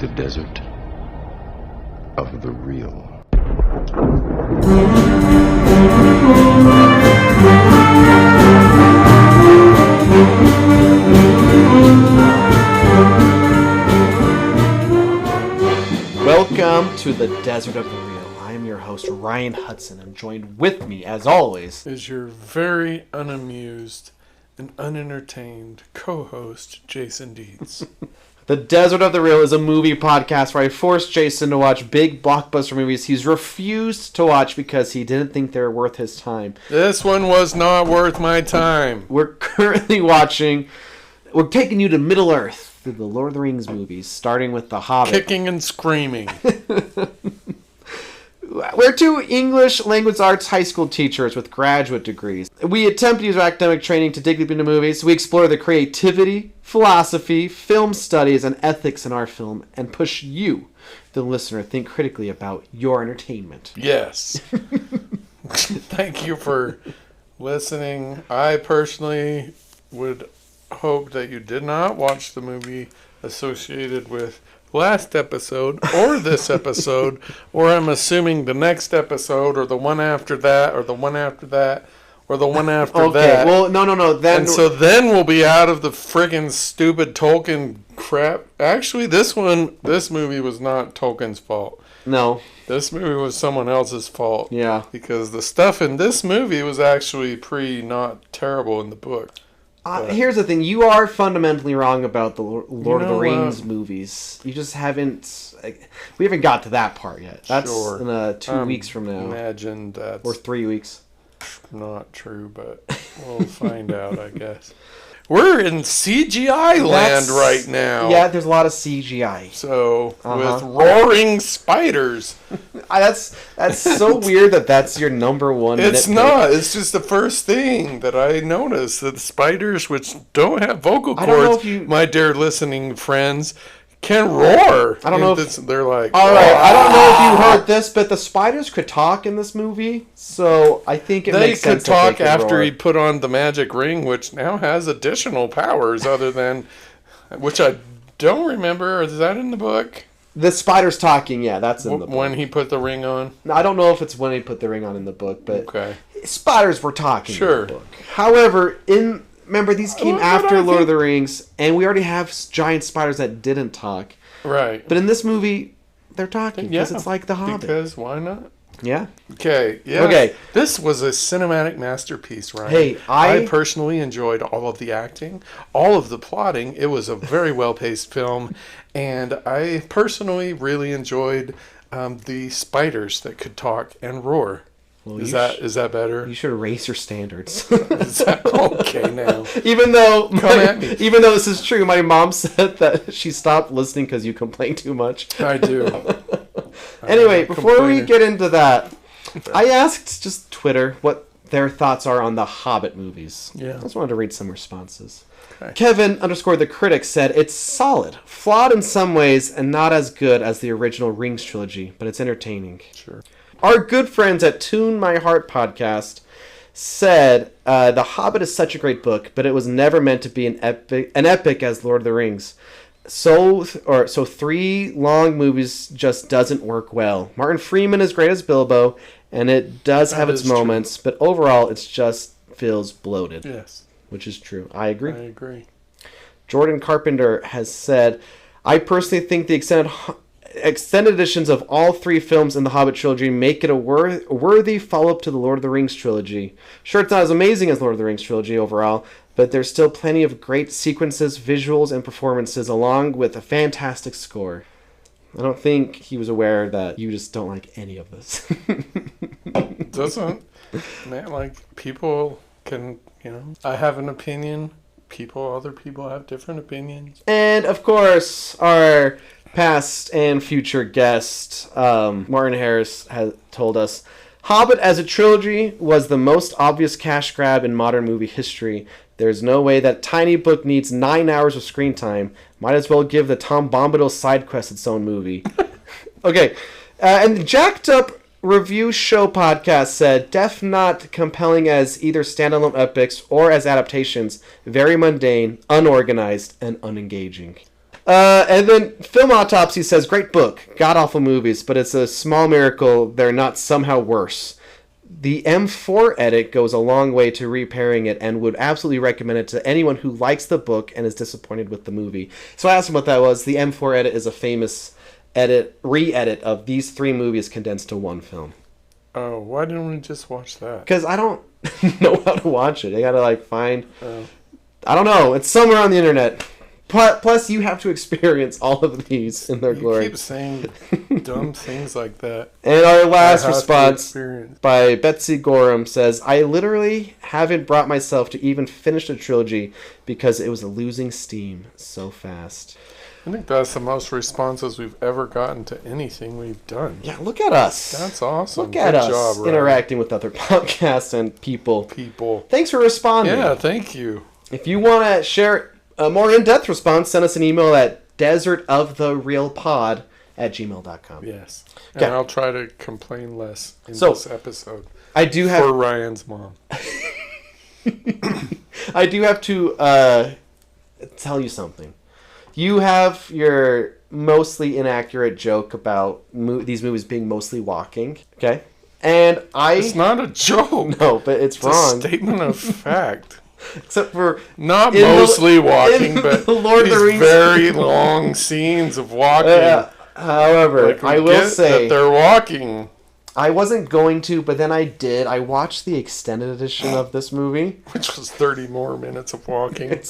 the desert of the real. Welcome to the Desert of the Real. I am your host, Ryan Hudson, and joined with me, as always, is your very unamused and unentertained co-host, Jason Dietz. The Desert of the Real is a movie podcast where I force Jason to watch big blockbuster movies he's refused to watch because he didn't think they were worth his time. This one was not worth my time. We're taking you to Middle-earth through the Lord of the Rings movies, starting with The Hobbit. Kicking and screaming. We're two English language arts high school teachers with graduate degrees. We attempt to use our academic training to dig deep into movies. We explore the creativity, philosophy, film studies, and ethics in our film, and push you, the listener, to think critically about your entertainment. Yes. Thank you for listening. I personally would hope that you did not watch the movie associated with last episode or this episode, or I'm assuming the next episode or the one after that or the one after that or the one after that. Okay, well, no. Then we'll be out of the friggin' stupid Tolkien crap. Actually, this movie was not Tolkien's fault. No. This movie was someone else's fault. Yeah. Because the stuff in this movie was actually not terrible in the book. Here's the thing. You are fundamentally wrong about the Lord of the Rings movies. You just haven't... we haven't got to that part yet. That's in 2 weeks from now. Imagine that's... Or 3 weeks. Not true, but we'll find out, I guess. We're in CGI land right now. Yeah, there's a lot of CGI. So, with roaring spiders. That's so weird that's your number one. It's not. It's just the first thing that I noticed. That spiders, which don't have vocal cords, my dear listening friends, can roar. I don't know if they're like... All right, I don't know if you heard this, but the spiders could talk in this movie, so I think it makes sense. They could talk after he put on the magic ring, which now has additional powers other than... Which I don't remember. Is that in the book? The spiders talking, yeah, that's in the book. When he put the ring on? I don't know if it's when he put the ring on in the book, but spiders were talking in the book. However, remember, these came after Lord of the Rings, and we already have giant spiders that didn't talk. Right. But in this movie, they're talking, because it's like The Hobbit. Because why not? Yeah. Okay. Yeah. Okay. This was a cinematic masterpiece, Ryan. Hey, I personally enjoyed all of the acting, all of the plotting. It was a very well-paced film, and I personally really enjoyed the spiders that could talk and roar. Well, is that better? You should raise your standards. Is that okay now? Even though at me. Even though this is true, my mom said that she stopped listening because you complain too much. I do. Anyway, before we get into that, I asked just Twitter what their thoughts are on the Hobbit movies. Yeah. I just wanted to read some responses. Okay. Kevin _the critic said, "It's solid, flawed in some ways, and not as good as the original Rings trilogy, but it's entertaining." Sure. Our good friends at Tune My Heart podcast said, "The Hobbit is such a great book, but it was never meant to be an epic as Lord of the Rings. So 3 long movies just doesn't work well. Martin Freeman is great as Bilbo, and it does have its moments, but overall it just feels bloated." Yes. Which is true. I agree. I agree. Jordan Carpenter has said, "I personally think the extended editions of all 3 films in the Hobbit trilogy make it a worthy follow-up to the Lord of the Rings trilogy. Sure, it's not as amazing as Lord of the Rings trilogy overall, but there's still plenty of great sequences, visuals, and performances, along with a fantastic score." I don't think he was aware that you just don't like any of this. People can, I have an opinion. Other people have different opinions. And, of course, our past and future guest, Martin Harris, has told us, "Hobbit as a trilogy was the most obvious cash grab in modern movie history. There's no way that tiny book needs 9 hours of screen time. Might as well give the Tom Bombadil side quest its own movie." Okay, and Jacked Up Review Show podcast said, "Def not compelling as either standalone epics or as adaptations. Very mundane, unorganized, and unengaging." And then Film Autopsy says, great book, god-awful movies, but it's a small miracle they're not somehow worse. The M4 edit goes a long way to repairing it and would absolutely recommend it to anyone who likes the book and is disappointed with the movie. So I asked him what that was. The M4 edit is a famous re-edit of these 3 movies condensed to one film. Oh, why didn't we just watch that? Because I don't know how to watch it. I gotta find... I don't know. It's somewhere on the internet. Plus, you have to experience all of these in their glory. You keep saying dumb things like that. And our last response by Betsy Gorham says, I literally haven't brought myself to even finish the trilogy because it was losing steam so fast. I think that's the most responses we've ever gotten to anything we've done. Yeah, look at us. That's awesome. Look at us interacting with other podcasts and people. Thanks for responding. Yeah, thank you. If you want to share a more in-depth response, send us an email at desertofthereelpod@gmail.com. Yes. And I'll try to complain less in this episode. I do have... For Ryan's mom. I do have to tell you something. You have your mostly inaccurate joke about these movies being mostly walking, okay? And It's not a joke. No, but it's wrong. It's a statement of fact. Except for... Not mostly walking, but Lord of the Rings. Very long scenes of walking. However, I will say... that they're walking. I wasn't going to, but then I did. I watched the extended edition of this movie. Which was 30 more minutes of walking.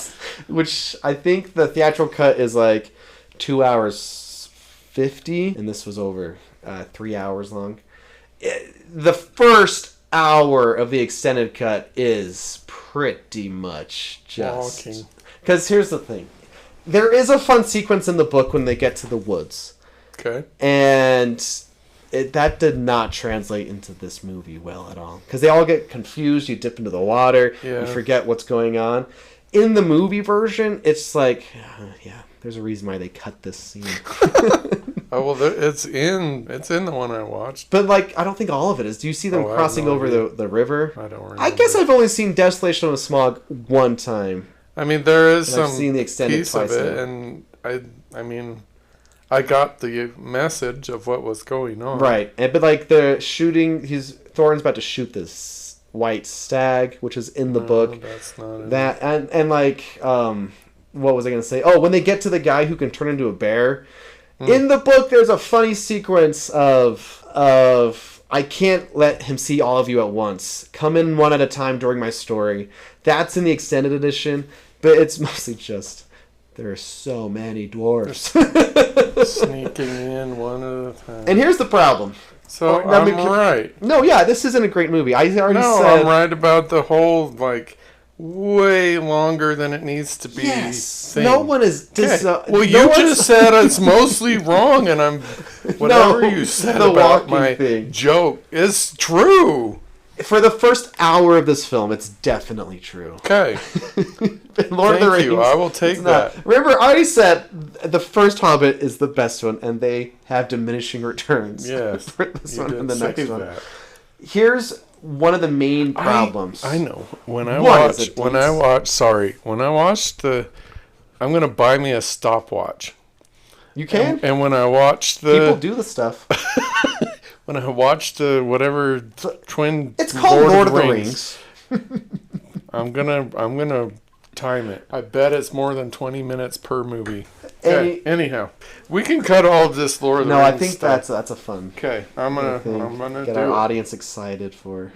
Which I think the theatrical cut is 2 hours 50, and this was over 3 hours long. The first hour of the extended cut is pretty much just... walking. Because here's the thing. There is a fun sequence in the book when they get to the woods. Okay. And... that did not translate into this movie well at all. Because they all get confused. You dip into the water. Yeah. You forget what's going on. In the movie version, it's there's a reason why they cut this scene. It's in the one I watched. But, I don't think all of it is. Do you see them crossing over the river? I don't remember. I guess I've only seen Desolation of Smaug one time. I mean, there is some I've seen the extended piece of it, and I mean... I got the message of what was going on. Right. But the shooting, Thorin's about to shoot this white stag, which is in the book. That's not it. That and what was I going to say? Oh, when they get to the guy who can turn into a bear. In the book there's a funny sequence of I can't let him see all of you at once. Come in one at a time during my story. That's in the extended edition, but it's mostly just there are so many dwarves. Sneaking in one at a time. And here's the problem. So I'm right. No, yeah, this isn't a great movie. I already said... I'm right about the whole, way longer than it needs to be. Yes. Thing. No one is... you just said it's mostly wrong, and whatever you said about my joke is true. For the first hour of this film, it's definitely true. Okay. Lord of the Rings. I will take that. Remember, I already said the first Hobbit is the best one, and they have diminishing returns. Yes. For this one and the next one. That. Here's one of the main problems. I know. When I watched I'm going to buy me a stopwatch. You can? And when I watched the... People do the stuff. When I watched whatever twin... It's called Lord of the Rings. I'm gonna time it. I bet it's more than 20 minutes per movie. Okay. Anyhow, we can cut all of this Lord of the Rings. No, I think stuff. that's a fun. Okay, I'm gonna get our audience excited for.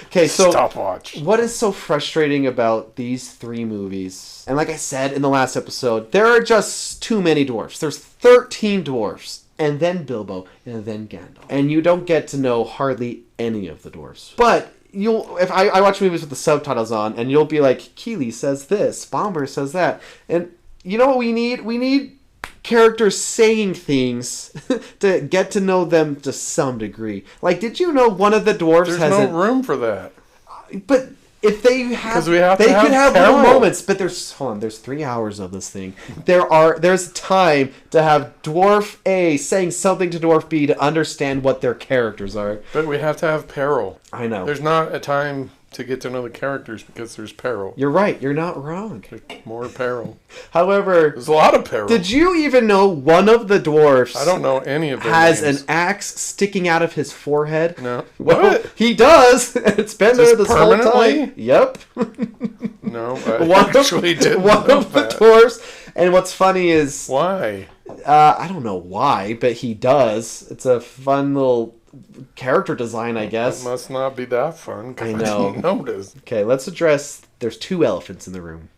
Okay, so stopwatch. What is so frustrating about these 3 movies? And like I said in the last episode, there are just too many dwarfs. There's 13 dwarfs. And then Bilbo, and then Gandalf. And you don't get to know hardly any of the dwarves. But if I watch movies with the subtitles on, and you'll be like, Keeley says this, Bomber says that. And you know what we need? We need characters saying things to get to know them to some degree. Did you know one of the dwarves There's no room for that. But... if they have, we have they to could have peril. little moments, but there's 3 hours of this thing. There's time to have Dwarf A saying something to Dwarf B to understand what their characters are. But we have to have peril. I know. There's not a time to get to know the characters because there's peril. You're right. You're not wrong. There's more peril. However, There's a lot of peril. did you even know one of the dwarfs I don't know any of them has names. an axe sticking out of his forehead? No. Well, What? he does. It's been there this whole permanently? time. Yep. No, I actually didn't One know of the that. dwarfs. And what's funny is... Why? I don't know why, but he does. It's a fun little character design, I guess. It must not be that fun. 'Cause I know. didn't notice. Okay, let's address... There's 2 elephants in the room.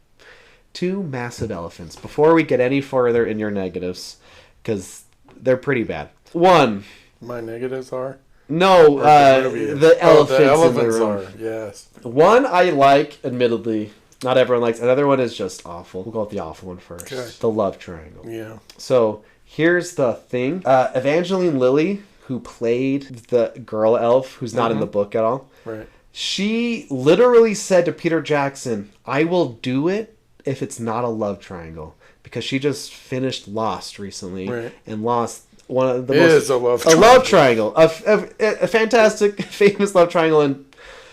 2 massive elephants. Before we get any further in your negatives, because they're pretty bad. 1. My negatives are? No, Or the movie is? the elephants the in the elephants room. are, yes. 1 I like, admittedly. Not everyone likes. Another one is just awful. We'll go with the awful one first. Okay. The love triangle. Yeah. So, here's the thing. Evangeline Lilly, who played the girl elf, who's not in the book at all, Right. she literally said to Peter Jackson, I will do it if it's not a love triangle. Because she just finished Lost recently. Right. And Lost, one of the Is most... a love A triangle. love triangle. A fantastic, famous love triangle in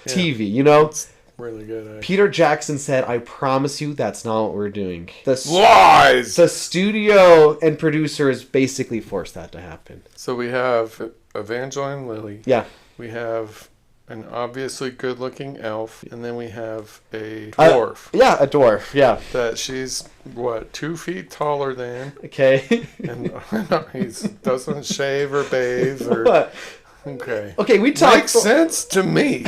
TV, you know? It's really good, actually. Peter Jackson said, I promise you that's not what we're doing. Lies! The studio and producers basically forced that to happen. So we have Evangeline Lilly. Yeah. We have an obviously good-looking elf. And then we have a dwarf. Yeah, a dwarf. Yeah. That she's, 2 feet taller than. Okay. And he doesn't shave or bathe or... What? Okay. Okay, we talked... Makes sense to me.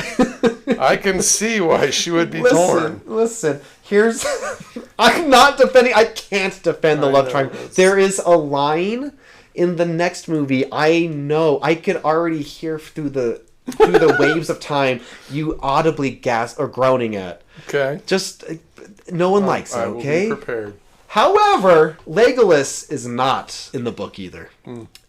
I can see why she would be torn. Listen, here's... I'm not defending... I can't defend the I love know, triangle. it's- There is a line in the next movie. I know. I could already hear through the waves of time you audibly gasp or groaning at. Okay. Just... No one likes it, I will okay? be prepared. However, Legolas is not in the book either.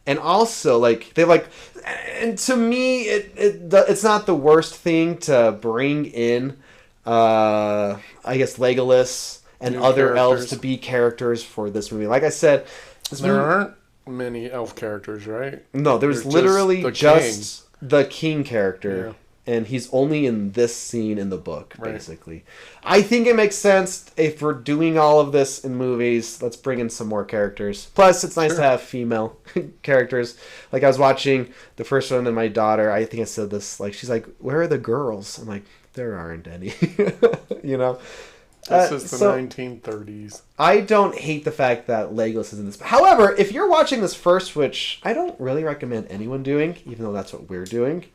And also, and to me, it's not the worst thing to bring in, I guess, Legolas and New other elves characters. to be characters for this movie. Like I said, There aren't many elf characters, right? no, there's They're literally the just the king character. Yeah. And he's only in this scene in the book, Right. basically. I think it makes sense if we're doing all of this in movies, let's bring in some more characters. Plus, it's nice to have female characters. Like, I was watching the first one, and my daughter, I think I said this, she's like, where are the girls? I'm like, there aren't any. You know? This is the so 1930s. I don't hate the fact that Legolas is in this. However, if you're watching this first, which I don't really recommend anyone doing, even though that's what we're doing,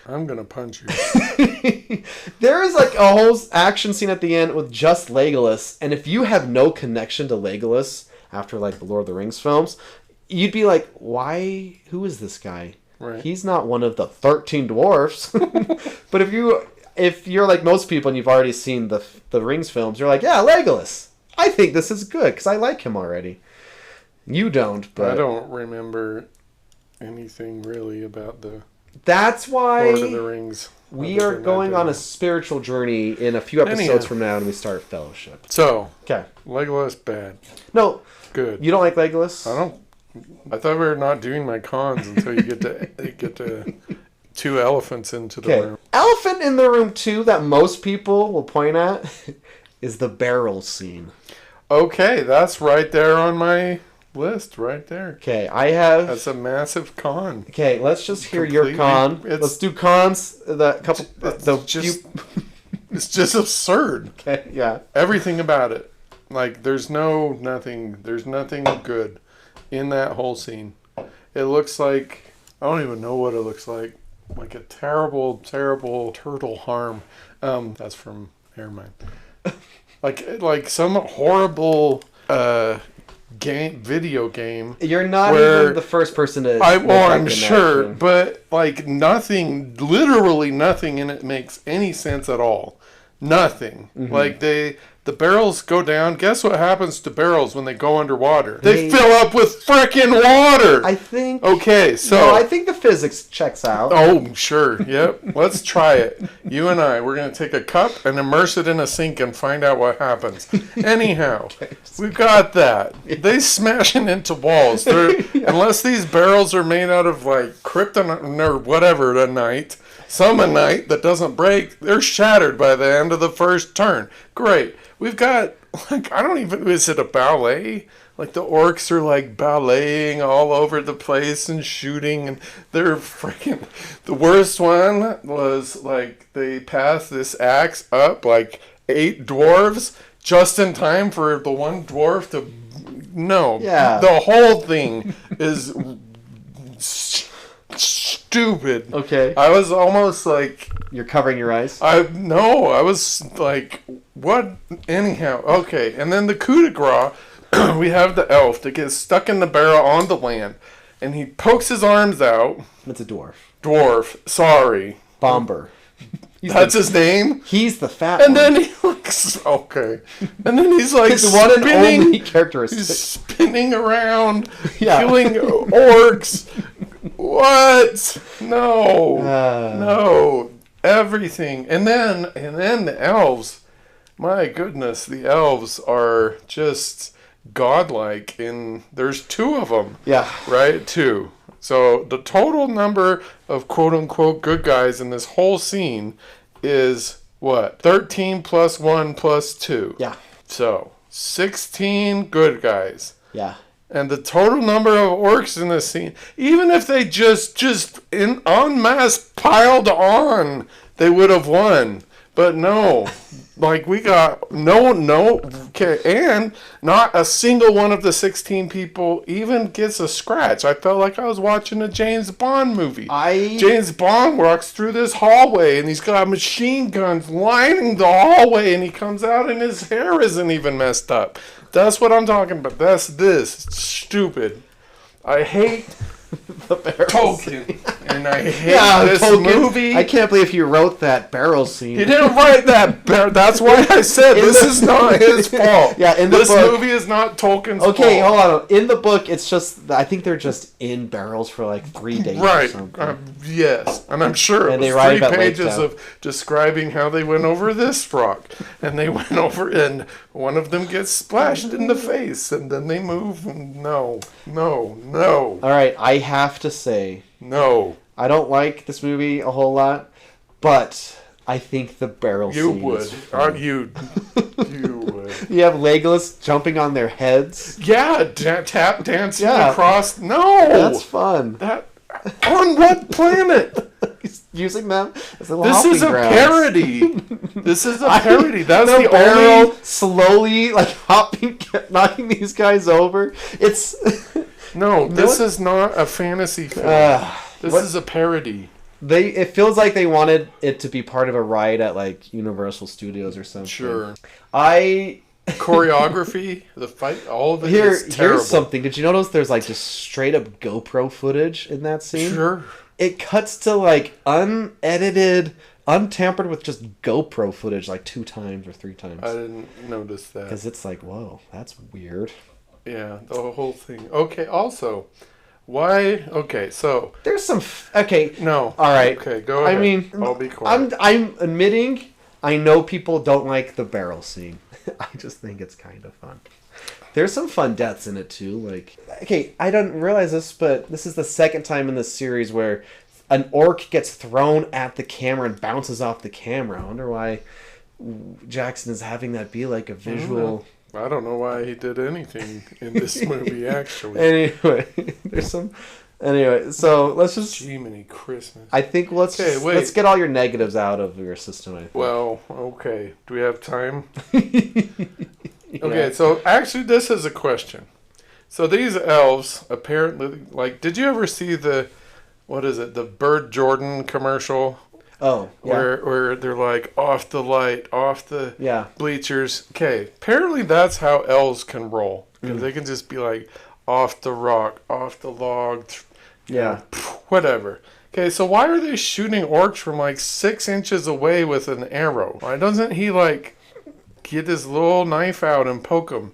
I'm going to punch you. there is a whole action scene at the end with just Legolas, and if you have no connection to Legolas after the Lord of the Rings films, you'd be like, why? Who is this guy? Right. He's not one of the 13 dwarfs. But if you're like most people and you've already seen the Rings films, you're like, yeah, Legolas. I think this is good because I like him already. You don't, but I don't remember anything really about the that's why Lord of the Rings. we other are than going that on a video. spiritual journey in a few episodes Anyhow. from now, and we start Fellowship. So, Okay. Legolas bad. No, Good. you don't like Legolas? I thought we were not doing my cons until you get to 2 elephants into the Okay. room. Elephant in the room 2 that most people will point at is the barrel scene. Okay, that's right there on my list, right there. Okay, I have... That's a massive con. Okay, let's just hear your Completely- con. it's- Let's do cons. It's just absurd. Okay, yeah. Everything about it. There's nothing good in that whole scene. It looks like, I don't even know what it looks like. Like a terrible, terrible turtle harm. That's from Airmine. Like some horrible video game. You're not Where even the first person to... I'm sure, but nothing, literally nothing in it makes any sense at all. Nothing. Mm-hmm. The barrels go down. Guess what happens to barrels when they go underwater? They They- fill up with frickin' water. I think... Okay, so No, I think the physics checks out. oh sure, yep. Let's try it. You and we're gonna take a cup and immerse it in a sink and find out what happens. Anyhow, we've got that. They smashing into walls. Unless these barrels are made out of kryptonite or whatever tonight, Summonite that doesn't break, they're shattered by the end of the first turn. Great. We've got, like, is it a ballet? Like, the orcs are, like, balleting all over the place and shooting, and they're freaking... The worst one was, like, they passed this axe up, like, 8 dwarves just in time for the one dwarf to... No. Yeah. The whole thing is stupid. Okay. I was almost, like... You're covering your eyes? I was, like, what? Anyhow. Okay, and then the coup de grace... We have the elf that gets stuck in the barrel on the land, and he pokes his arms out. It's a dwarf. Dwarf, sorry. Bomber. That's his name? He's the fat And one. then he looks, okay. And then he's like His one and only characteristic. He's spinning around, Yeah. killing orcs. What? No. No. Everything. And then the elves. My goodness, the elves are just... godlike, and there's 2 of them. Yeah. Right? 2. So the total number of quote-unquote good guys in this whole scene is, what? 13 plus 1 plus 2. Yeah. So 16 good guys. Yeah. And the total number of orcs in this scene, even if they just en masse piled on, they would have won. But no, like, we got okay, and not a single one of the 16 people even gets a scratch. I felt like I was watching a James Bond movie. James Bond walks through this hallway, and he's got machine guns lining the hallway, and he comes out, and his hair isn't even messed up. That's what I'm talking about. That's this. It's stupid. I hate... The barrel scene. Tolkien. And I hate this movie. I can't believe he wrote that barrel scene. He didn't write that. That's why I said this is not his fault. Yeah, in the this book, movie is not Tolkien's fault. Okay, hold on. In the book, it's just... I think they're just in barrels for like 3 days or something. Yes. And I'm sure it And was they write 3 about pages Laketown. of describing how they went over this rock. And they went over, and one of them gets splashed in the face. And then they move. No. All right, I have to say... No. I don't like this movie a whole lot, but I think the barrel You scene would. is fun. You would. You have Legolas jumping on their heads. Yeah, tap dancing Yeah. across. No. That's fun. That on what planet? He's using them as a This is a parody. This is a parody. That's the barrel only. slowly like hopping, knocking these guys over. It's No, this is not a fantasy film. This what- is a parody. It feels like they wanted it to be part of a ride at like Universal Studios or something. Sure. Choreography, the fight, all of it is terrible. Here's something. Did you notice there's like just straight up GoPro footage in that scene? Sure. It cuts to like unedited, untampered with just GoPro footage like 2 times or 3 times. I didn't notice that. Because it's like, whoa, that's weird. Yeah, the whole thing. Okay, also, why? Okay, so. There's some... Okay. No. All right. Okay, go ahead. I mean, I'll be quiet. I'm admitting I know people don't like the barrel scene. I just think it's kind of fun. There's some fun deaths in it too. Like, okay, I didn't realize this, but this is the second time in this series where an orc gets thrown at the camera and bounces off the camera. I wonder why Jackson is having that be like a visual... I don't know why he did anything in this movie, actually. Anyway, there's some... Anyway, so let's just... Jiminy Christmas. I think let's get all your negatives out of your system, I think. Well, okay. Do we have time? Yeah. Okay, so actually this is a question. So these elves, apparently, like, did you ever see the Bird Jordan commercial? Oh, yeah. Where they're like, off the light, off the Yeah. bleachers. Okay, apparently that's how elves can roll. Because they can just be like, off the rock, off the log, Yeah. whatever. Okay, so why are they shooting orcs from like 6 inches away with an arrow? Why doesn't he like get his little knife out and poke him?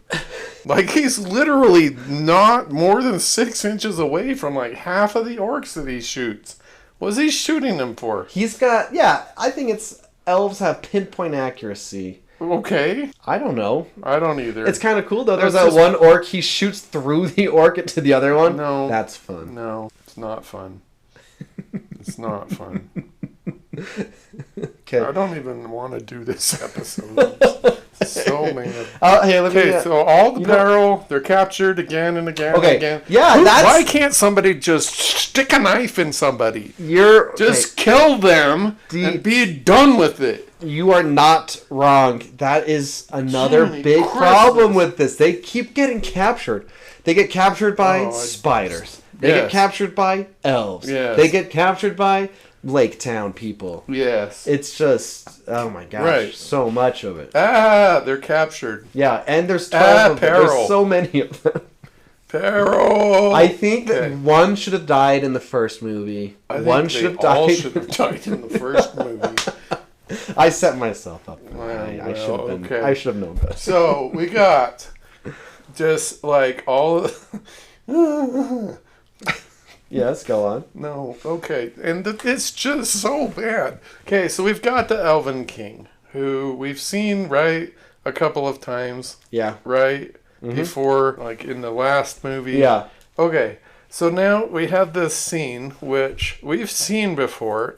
Like, he's literally not more than 6 inches away from like half of the orcs that he shoots. What's he shooting them for? He's got... Yeah, I think it's... Elves have pinpoint accuracy. Okay. I don't know. I don't either. It's kind of cool, though. There's That's that just- one orc, he shoots through the orc into the other one. No. That's fun. No, it's not fun. It's not fun. Okay. I don't even want to do this episode. So mad. Hey, let me. Okay, so all the peril, they're captured again and again and again. Yeah, why can't somebody just stick a knife in somebody? Just kill them and be done with it. You are not wrong. That is another big problem with this. They keep getting captured. They get captured by spiders. They get captured by elves. Yes. They get captured by Lake Town people. Yes. It's just, oh my gosh, so much of it. They're captured. Yeah, and there's 12 of them. There's so many of them. Peril. I think that one should have died in the first movie. One should have died. All should have died in the first movie. I set myself up. I should have known better. So we got just like all. Yes, go on. No, okay. And it's just so bad. Okay, so we've got the Elven King, who we've seen, right, a couple of times. Yeah. Right? Mm-hmm. Before, like in the last movie. Yeah. Okay, so now we have this scene, which we've seen before,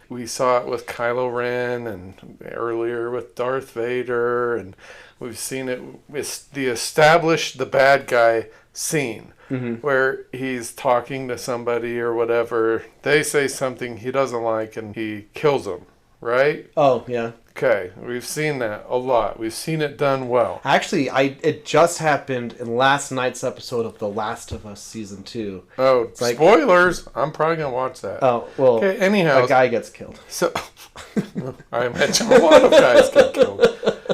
we saw it with Kylo Ren, and earlier with Darth Vader, and we've seen it with the established the bad guy scene. Mm-hmm. Where he's talking to somebody or whatever, they say something he doesn't like and he kills them, right? Oh, yeah. Okay, we've seen that a lot. We've seen it done well. Actually, it just happened in last night's episode of The Last of Us Season 2. Oh, it's spoilers! I'm probably going to watch that. Oh, well, okay, anyhow. A guy gets killed. So, I imagine a lot of guys get killed.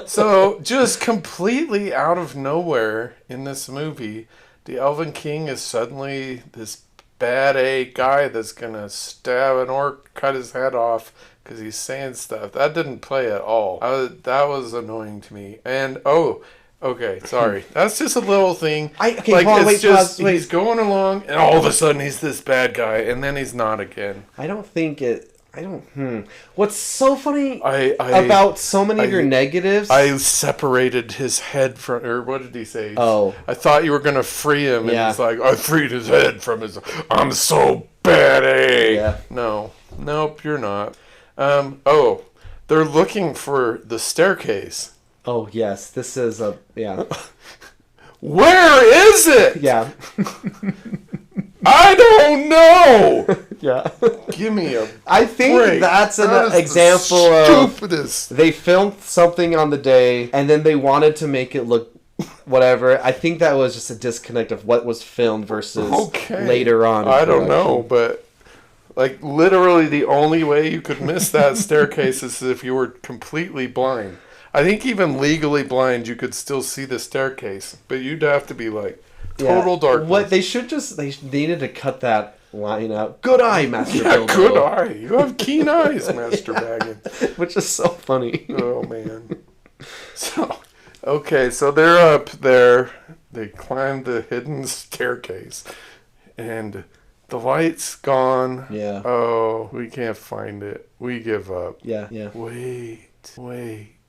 So, just completely out of nowhere in this movie, the Elven King is suddenly this bad A guy that's going to stab an orc, cut his head off because he's saying stuff. That didn't play at all. That was annoying to me. And, okay, sorry. That's just a little thing. He's going along, and all of a sudden he's this bad guy, and then he's not again. What's so funny about so many of your negatives? I separated his head from, or what did he say? Oh. I thought you were going to free him, and he's like, I freed his head from his, I'm so bad, Yeah. No. Nope, you're not. They're looking for the staircase. Oh, yes. This is Where is it? Yeah. I don't know. Yeah. Give me a I think break. That's an example of stupidest. They filmed something on the day and then they wanted to make it look whatever. I think that was just a disconnect of what was filmed versus later on. I don't know, but like literally the only way you could miss that staircase is if you were completely blind. I think even legally blind you could still see the staircase, but you'd have to be like total darkness. What they needed to cut that line out. Good eye, Master Bilbo. Good eye. You have keen eyes, Master Baggins. Which is so funny. Oh, man. So they're up there. They climb the hidden staircase. And the light's gone. Yeah. Oh, we can't find it. We give up. Yeah. Wait.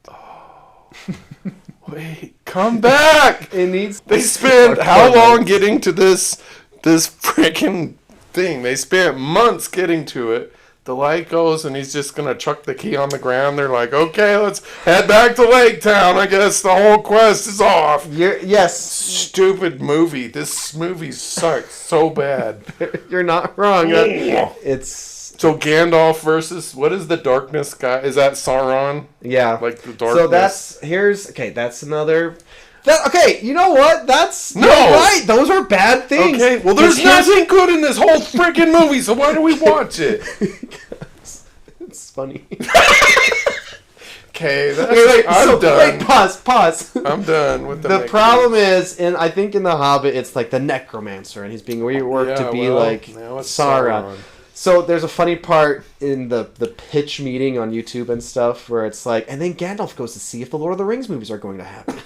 Oh. Wait, come back! They spent how long getting to this freaking thing? They spent months getting to it. The light goes and he's just gonna chuck the key on the ground. They're like, okay, let's head back to Lake Town. I guess the whole quest is off. Yes. Stupid movie. This movie sucks so bad. You're not wrong. So Gandalf versus, what is the darkness guy? Is that Sauron? Yeah. Like the darkness. So that's another... you know what? No! Right, those are bad things. Okay, well there's nothing good in this whole freaking movie, so why do we watch it? It's funny. Okay, I'm done. Wait, pause. I'm done with the problem is, I think in The Hobbit, it's like the necromancer, and he's being reworked to be like Sauron. So there's a funny part in the pitch meeting on YouTube and stuff where it's like, and then Gandalf goes to see if the Lord of the Rings movies are going to happen.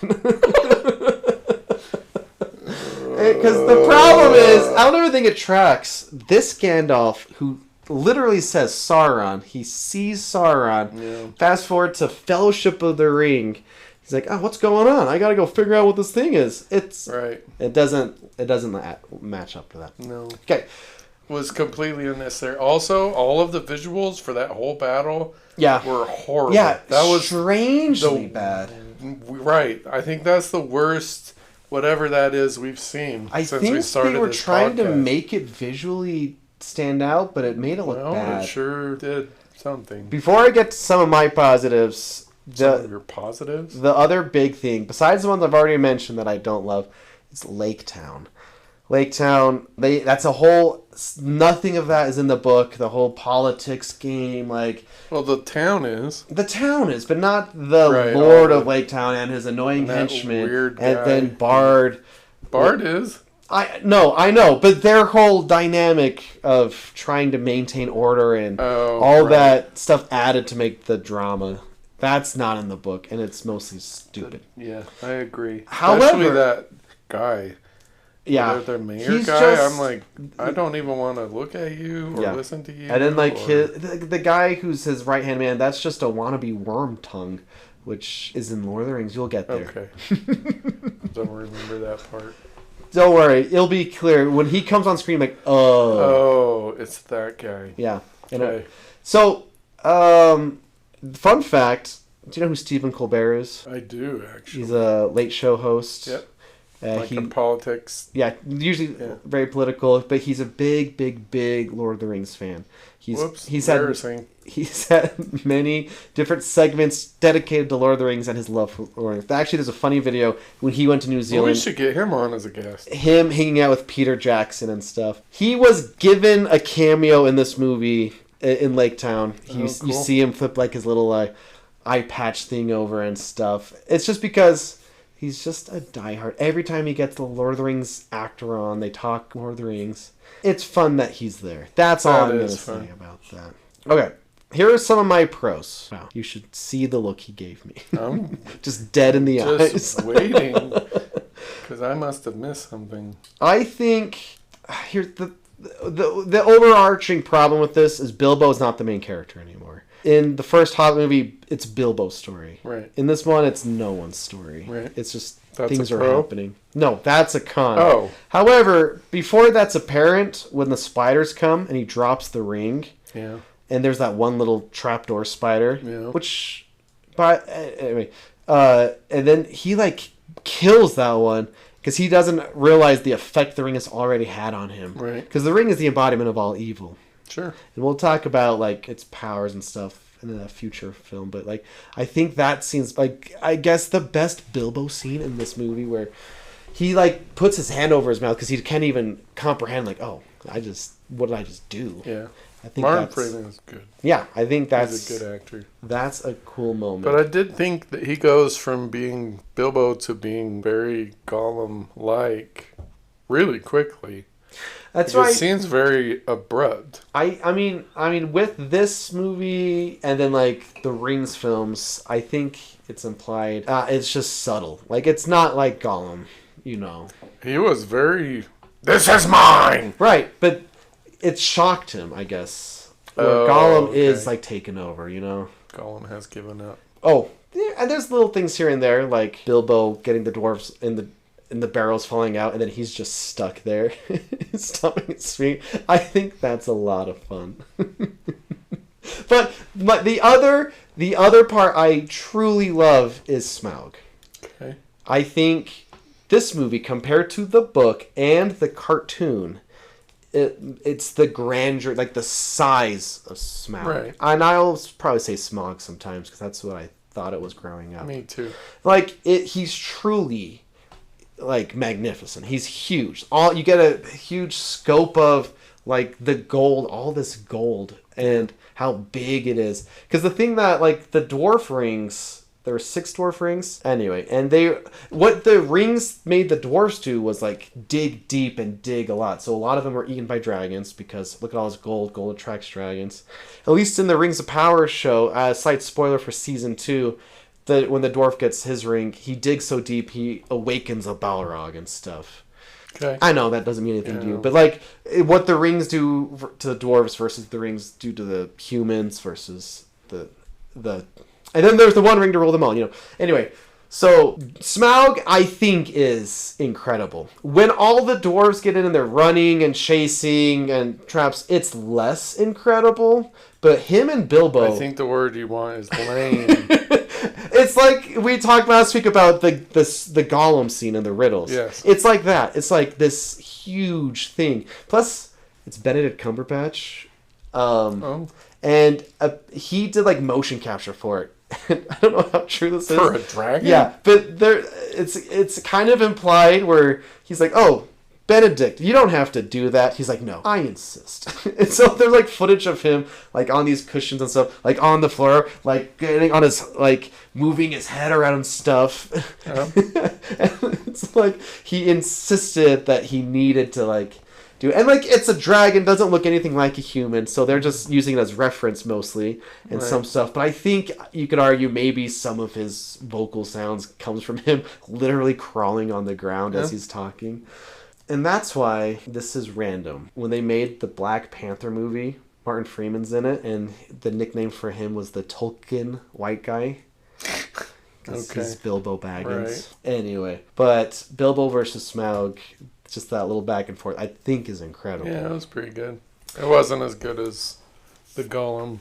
Because the problem is, I don't ever think it tracks. This Gandalf, who literally says Sauron, he sees Sauron. Yeah. Fast forward to Fellowship of the Ring. He's like, what's going on? I gotta go figure out what this thing is. It doesn't match up to that. No. Okay. was completely unnecessary. Also, all of the visuals for that whole battle were horrible. Yeah, that was strangely bad. Right. I think that's the worst, whatever that is, we've seen I since think we started they were this trying to podcast. make it visually stand out, but it made it look bad. It sure did something. Before I get to some of my positives, Some of your positives? the other big thing, besides the ones I've already mentioned that I don't love, is Lake Town. Lake Town, that's a whole... Nothing of that is in the book. The whole politics game, like... Well, the town is. The town is, but not the Right, Lord of Lake Town and his annoying that henchman. weird And guy. then Bard. Bard is. I know, but their whole dynamic of trying to maintain order and all that stuff added to make the drama, that's not in the book, and it's mostly stupid. Yeah, I agree. However, especially that guy. Yeah, Their mayor he's guy. just- I'm like, I don't even want to look at you or listen to you. And then like or... the guy who's his right hand man, that's just a wannabe worm tongue, which is in Lord of the Rings. You'll get there. Okay. Don't remember that part. Don't worry, it'll be clear when he comes on screen. Like, Oh, it's that guy. Yeah. Okay. So, fun fact: do you know who Stephen Colbert is? I do actually. He's a late show host. Yep. Like in politics. Yeah, usually very political, but he's a big Lord of the Rings fan. He's had many different segments dedicated to Lord of the Rings and his love for Lord of the Rings. Actually, there's a funny video when he went to New Zealand. Well, we should get him on as a guest. Him hanging out with Peter Jackson and stuff. He was given a cameo in this movie in Lake Town. You see him flip like his little eye patch thing over and stuff. It's just because he's just a diehard. Every time he gets the Lord of the Rings actor on, they talk Lord of the Rings. It's fun that he's there. That's all I'm going to say about that. Okay, here are some of my pros. Wow, you should see the look he gave me. I'm just dead in the eyes. just waiting, because I must have missed something. I think here's the overarching problem with this is Bilbo's not the main character anymore. In the first Hobbit movie, it's Bilbo's story. Right. In this one, it's no one's story. Right. It's just That's things a are pro? happening. No, that's a con. Oh. However, before that's apparent, when the spiders come and he drops the ring, Yeah. and there's that one little trapdoor spider, Yeah. anyway, and then he like kills that one because he doesn't realize the effect the ring has already had on him. Right. Because the ring is the embodiment of all evil. Sure. And we'll talk about like its powers and stuff in a future film, but like I think that scene's like I guess the best Bilbo scene in this movie where he like puts his hand over his mouth because he can't even comprehend like what did I just do? Yeah. I think Martin Freeman is good. Yeah, I think He's a good actor. That's a cool moment. But I did think that he goes from being Bilbo to being very Gollum-like really quickly. That's It right. seems very abrupt. I mean, with this movie and then like the Rings films, I think it's implied. It's just subtle. Like it's not like Gollum, you know. He was very. This is mine. Right, but it shocked him, I guess. Where Gollum is like taken over, you know. Gollum has given up. Oh, yeah, and there's little things here and there, like Bilbo getting the dwarves in the barrels falling out, and then he's just stuck there, stomping his feet. I think that's a lot of fun. But the other part I truly love is Smaug. Okay. I think this movie, compared to the book and the cartoon, it's the grandeur, like the size of Smaug. Right. And I'll probably say Smaug sometimes because that's what I thought it was growing up. Me too. Like he's truly like magnificent. He's huge. You get a huge scope of like the gold, all this gold, and how big it is. Because the thing that like the dwarf rings, there were 6 dwarf rings anyway, and what the rings made the dwarves do was like dig deep and dig a lot. So a lot of them were eaten by dragons because look at all this gold. Gold attracts dragons. At least in the Rings of Power show, slight spoiler for season 2. When the dwarf gets his ring, he digs so deep he awakens a Balrog and stuff. Okay. I know that doesn't mean anything to you, but like what the rings do to the dwarves versus the rings do to the humans versus the and then there's the one ring to rule them all, you know. Anyway, So, Smaug, I think, is incredible. When all the dwarves get in and they're running and chasing and traps, it's less incredible. But him and Bilbo... I think the word you want is lame. It's like we talked last week about the Gollum scene in the riddles. Yes. It's like that. It's like this huge thing. Plus, it's Benedict Cumberbatch. And he did like motion capture for it. I don't know how true this is. For a dragon? Yeah, but it's kind of implied where he's like, oh, Benedict, you don't have to do that. He's like, no, I insist. And so there's like footage of him like on these cushions and stuff, like on the floor, like getting on his, like moving his head around and stuff. And it's like he insisted that he needed to like do it. And like it's a dragon, doesn't look anything like a human, so they're just using it as reference mostly and some stuff. But I think you could argue maybe some of his vocal sounds comes from him literally crawling on the ground as he's talking. And that's why this is random. When they made the Black Panther movie, Martin Freeman's in it, and the nickname for him was the Tolkien white guy. Okay. He's Bilbo Baggins. Right. Anyway, but Bilbo versus Smaug, just that little back and forth, I think is incredible. Yeah, it was pretty good. It wasn't as good as the Gollum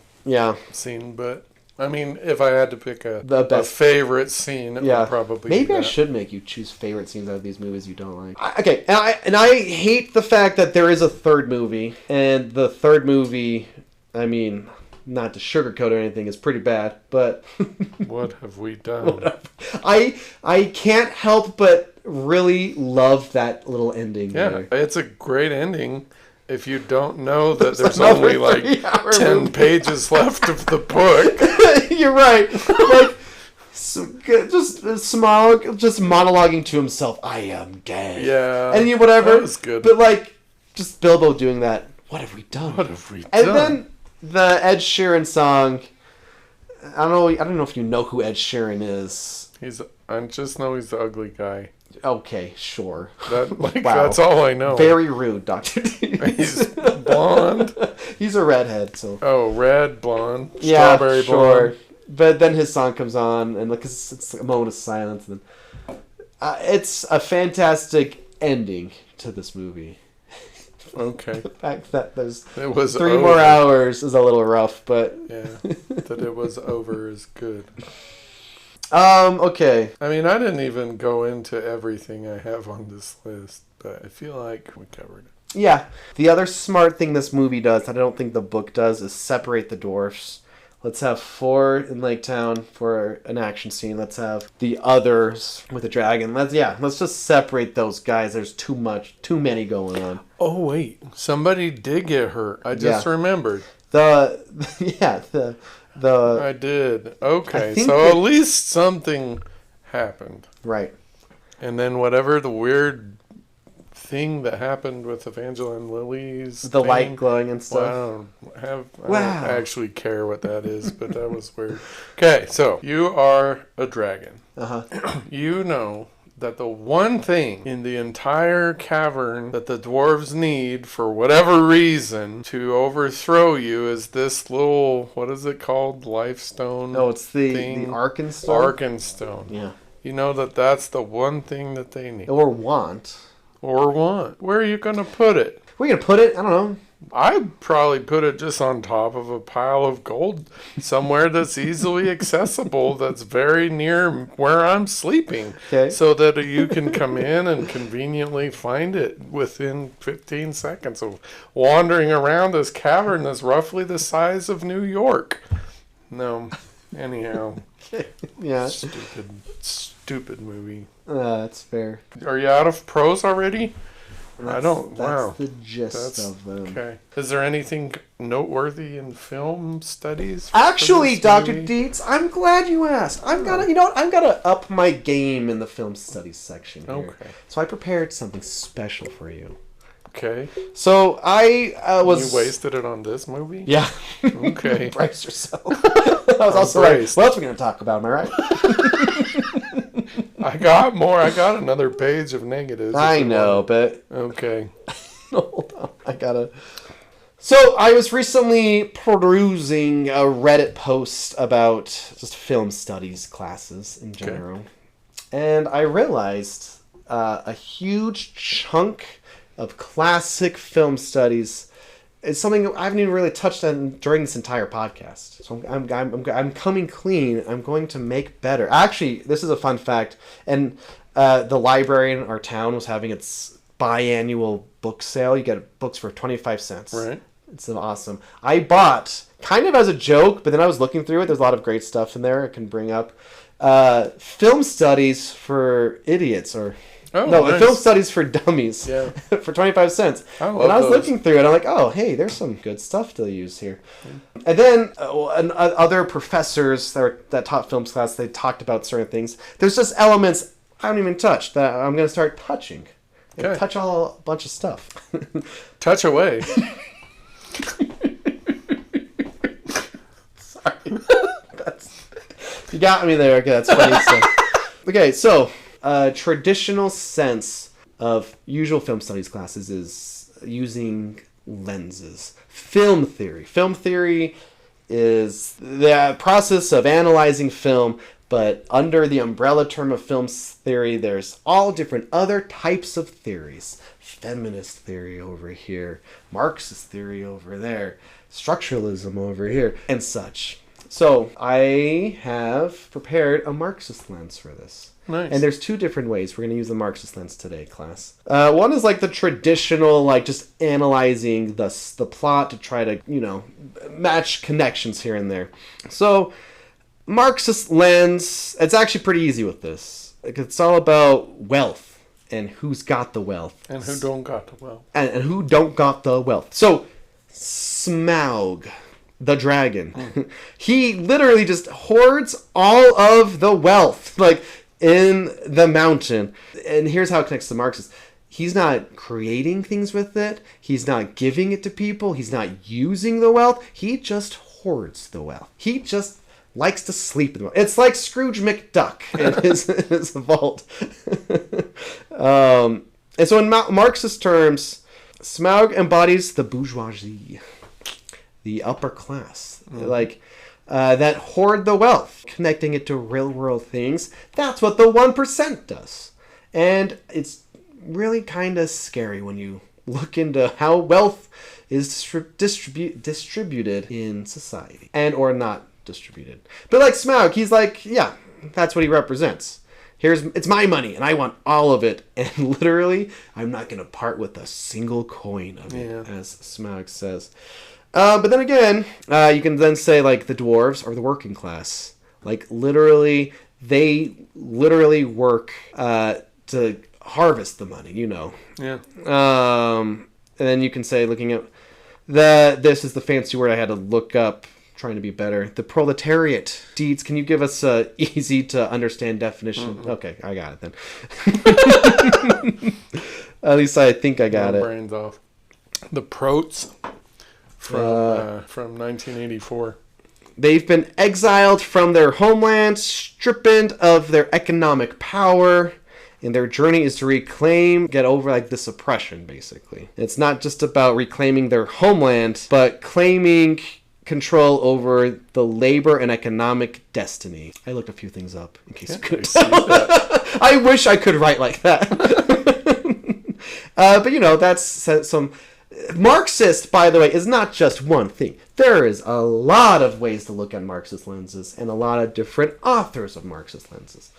scene, but I mean, if I had to pick a favorite scene, it would probably maybe be that. I should make you choose favorite scenes out of these movies you don't like. Okay, and I hate the fact that there is a third movie, and the third movie, I mean, not to sugarcoat or anything, is pretty bad, but... What have we done? I can't help but really love that little ending there. It's a great ending. If you don't know that there's only like 10 pages left of the book. You're right. Like, just Smaug just monologuing to himself, I am dead. Yeah. And whatever. That was good. But like, just Bilbo doing that, what have we done? What have we done? And then the Ed Sheeran song, I don't know if you know who Ed Sheeran is. I just know he's the ugly guy. Okay, sure. That's all I know. Very rude, Dr. D. He's blonde. He's a redhead, so. Oh, red, blonde, strawberry blonde. But then his song comes on, and like it's a moment of silence, and it's a fantastic ending to this movie. Okay. The fact that there's 3 more hours is a little rough, but that it was over is good. Okay. I mean, I didn't even go into everything I have on this list, but I feel like we covered it. Yeah. The other smart thing this movie does that I don't think the book does is separate the dwarfs. Let's have 4 in Lake Town for an action scene. Let's have the others with the dragon. Let's just separate those guys. There's too many going on. Oh wait, somebody did get hurt. I just remembered. I did. Okay, so at least something happened. Right. And then whatever the weird thing that happened with Evangeline Lilly's the light glowing and stuff. Well, I don't actually care what that is, but that was weird. Okay, so you are a dragon. You know that the one thing in the entire cavern that the dwarves need for whatever reason to overthrow you is this little, what is it called? Lifestone? No, it's the Arkenstone. Arkenstone. Yeah. You know that's the one thing that they need. Or want. Where are you going to put it? Where are you going to put it? I don't know. I'd probably put it just on top of a pile of gold somewhere that's easily accessible, that's very near where I'm sleeping. Okay. So that you can come in and conveniently find it within 15 seconds of wandering around this cavern that's roughly the size of New York. No. Anyhow. Yeah. Stupid movie. That's fair. Are you out of prose already? That's the gist of them. Okay. Is there anything noteworthy in film studies? Actually, Dr. Dietz, I'm glad you asked. I'm gonna up my game in the film studies section here. Okay. So I prepared something special for you. Okay. So I was. You wasted it on this movie? Yeah. Okay. Brace yourself. I was also like, what else are we gonna talk about? Am I right? I got more. I got another page of negatives. I know, but... Okay. Hold on. I gotta... So, I was recently perusing a Reddit post about just film studies classes in general. and I realized a huge chunk of classic film studies is something I haven't even really touched on during this entire podcast. So I'm coming clean. I'm going to make better. Actually, this is a fun fact. And the library in our town was having its biannual book sale. You get books for 25 cents. Right. It's awesome. I bought, kind of as a joke, but then I was looking through it. There's a lot of great stuff in there I can bring up. Film studies for idiots, or... nice. Film studies for dummies. Yeah. For 25 cents. I love and I was those. looking through it, I'm like, oh, hey, there's some good stuff to use here. And then other professors that taught film class, they talked about certain things. There's just elements I don't even touch that I'm going to start touching. Okay. Touch a bunch of stuff. Touch away. Sorry. You got me there. Okay, that's funny stuff. Okay, so... traditional sense of usual film studies classes is using lenses. Film theory. Film theory is the process of analyzing film, but under the umbrella term of film theory, there's all different other types of theories. Feminist theory over here, Marxist theory over there, structuralism over here, and such. So I have prepared a Marxist lens for this. Nice. And there's two different ways we're going to use the Marxist lens today, class. One is like the traditional, like just analyzing the plot to try to, match connections here and there. So Marxist lens, it's actually pretty easy with this. It's all about wealth and who's got the wealth. And who don't got the wealth. And who don't got the wealth. So Smaug, the dragon, he literally just hoards all of the wealth. Like... in the mountain. And here's how it connects to Marxist. He's not creating things with it. He's not giving it to people. He's not using the wealth. He just hoards the wealth. He just likes to sleep in the wealth. It's like Scrooge McDuck in his vault. And so in Marxist terms, Smaug embodies the bourgeoisie, the upper class. Like... that hoard the wealth, connecting it to real world things. That's what the 1% does. And it's really kind of scary when you look into how wealth is distributed in society. And or not distributed. But like Smaug, he's like, yeah, that's what he represents. It's my money and I want all of it. And literally, I'm not going to part with a single coin of it, as Smaug says. But then again, you can then say, like, the dwarves are the working class. Like, literally, they literally work to harvest the money, Yeah. And then you can say, looking at this is the fancy word I had to look up, trying to be better. The proletariat deeds. Can you give us a easy to understand definition? Mm-hmm. Okay, I got it then. At least I think I got it. Brains off. The protes. From 1984. They've been exiled from their homeland, stripped of their economic power, and their journey is to get over like this oppression, basically. It's not just about reclaiming their homeland, but claiming control over the labor and economic destiny. I looked a few things up in case you couldn't tell. I wish I could write like that. But that's some... Marxist, by the way, is not just one thing. There is a lot of ways to look at Marxist lenses and a lot of different authors of Marxist lenses.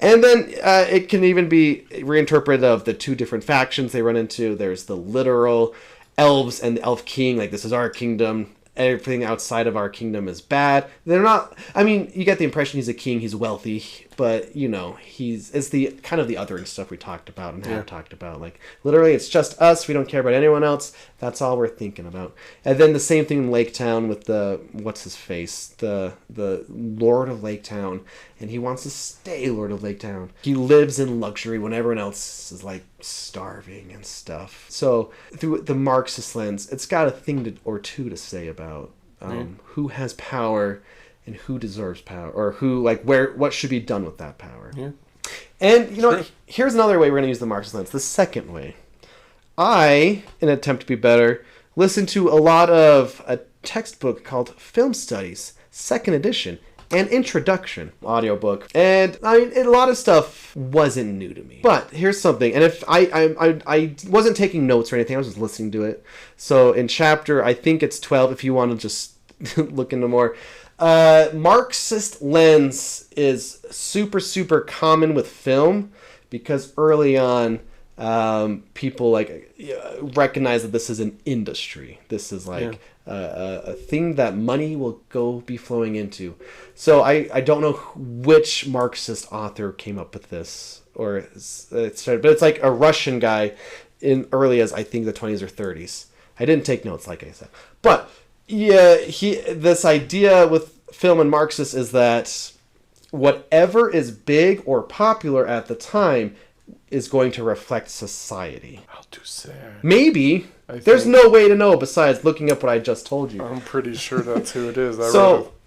And then it can even be reinterpreted of the two different factions they run into. There's the literal elves and the elf king, like this is our kingdom. Everything outside of our kingdom is bad. They're not, you get the impression he's a king, he's wealthy, but, it's the kind of the othering stuff we talked about and have talked about. Like, literally, it's just us, we don't care about anyone else, that's all we're thinking about. And then the same thing in Lake Town with the Lord of Lake Town, and he wants to stay Lord of Lake Town. He lives in luxury when everyone else is, like, starving and stuff. So, through the Marxist lens, it's got a thing or two to say about who has power and who deserves power, or who, like, what should be done with that power. Yeah. And, here's another way we're going to use the Marxist lens. The second way. I, in an attempt to be better, listened to a lot of a textbook called Film Studies, 2nd edition, and Introduction audiobook. And I mean, a lot of stuff wasn't new to me. But here's something, and if I wasn't taking notes or anything, I was just listening to it. So in chapter, I think it's 12, if you want to just look into more. Marxist Lens is super, super common with film because early on, people recognize that this is an industry. This is a thing that money will be flowing into. So I don't know which Marxist author came up with this, but it's like a Russian guy in early as I think the 20s or 30s. I didn't take notes, like I said, but yeah, this idea with film and Marxist is that whatever is big or popular at the time is going to reflect society. How to say? Maybe. There's no way to know besides looking up what I just told you. I'm pretty sure that's who it is.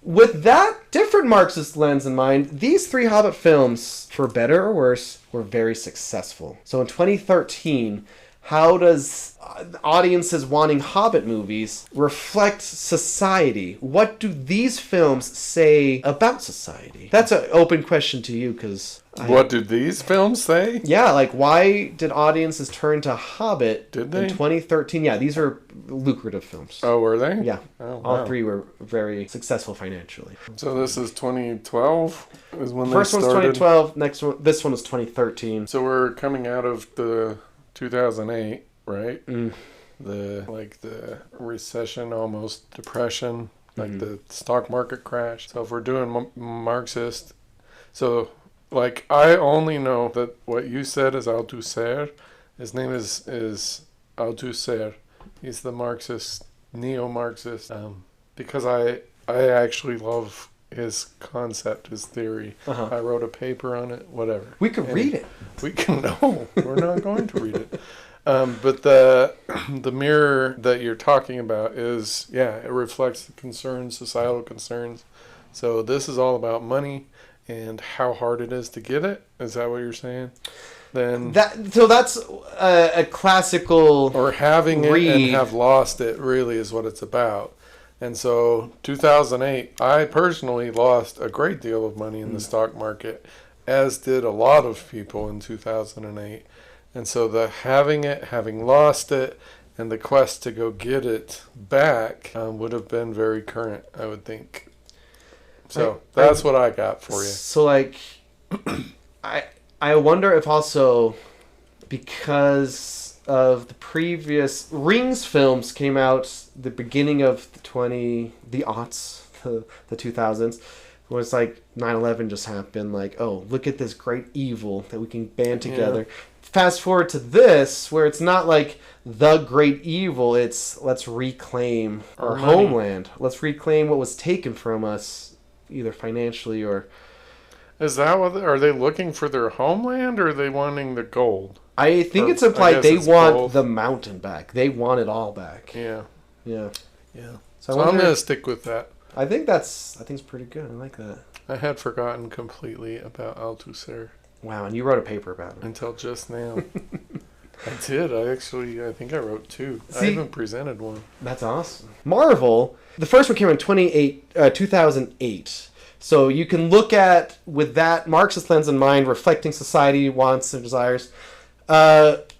With that different Marxist lens in mind, these 3 Hobbit films, for better or worse, were very successful. So in 2013, how does audiences wanting Hobbit movies reflect society? What do these films say about society? That's an open question to you, because... What do these films say? Yeah, like, why did audiences turn to Hobbit in 2013? Yeah, these are lucrative films. Oh, were they? Yeah. Oh, wow. All 3 were very successful financially. So this is 2012 is when First they started? one's 2012, this one was 2013. So we're coming out of the 2008, right? The recession, almost depression, the stock market crash. So if we're doing Marxist, so like I only know that what you said is Althusser. His name is Althusser. He's the Marxist, neo-Marxist. Because I actually love his concept, his theory. I wrote a paper on it, whatever. We could read it. We can, no, we're not going to read it. But the mirror that you're talking about is, it reflects the concerns, societal concerns. So this is all about money and how hard it is to get it. Is that what you're saying? Then that's a classical or having read. It and have lost it really is what it's about. And so 2008, I personally lost a great deal of money in the stock market, as did a lot of people in 2008. And so the having lost it, and the quest to go get it back would have been very current, I would think. So that's what I got for you. So like, I wonder if also because of the previous Rings films came out the beginning of the aughts, the 2000s. Was like 9/11 just happened. Like, oh, look at this great evil that we can band together. Yeah. Fast forward to this, where it's not like the great evil. It's let's reclaim our homeland. Let's reclaim what was taken from us, either financially or. Is that what? Are they looking for their homeland, or are they wanting the gold? I think it's implied they want both. The mountain back. They want it all back. Yeah. Yeah. Yeah. So I'm gonna stick with that. I think it's pretty good. I like that. I had forgotten completely about Althusser. Wow, and you wrote a paper about it. Until just now. I did. I think I wrote 2. I even presented one. That's awesome. Marvel, the first one came in 2008. So you can look at, with that Marxist lens in mind, reflecting society, wants, and desires.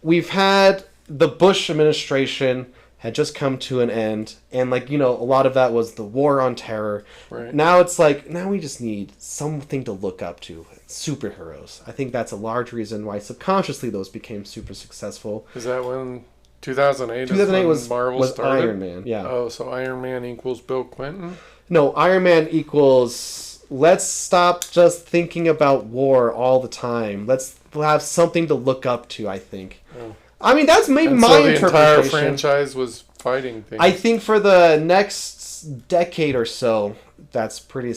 We've had the Bush administration had just come to an end, and a lot of that was the war on terror. Right. Now it's now we just need something to look up to. Superheroes. I think that's a large reason why subconsciously those became super successful. Is that when 2008? 2008 was Marvel started? Iron Man. Yeah. Oh, so Iron Man equals Bill Clinton? No, Iron Man equals let's stop just thinking about war all the time. Let's have something to look up to. I think. Oh. I mean, that's maybe my interpretation. So the entire franchise was fighting things. I think for the next decade or so, that's pretty.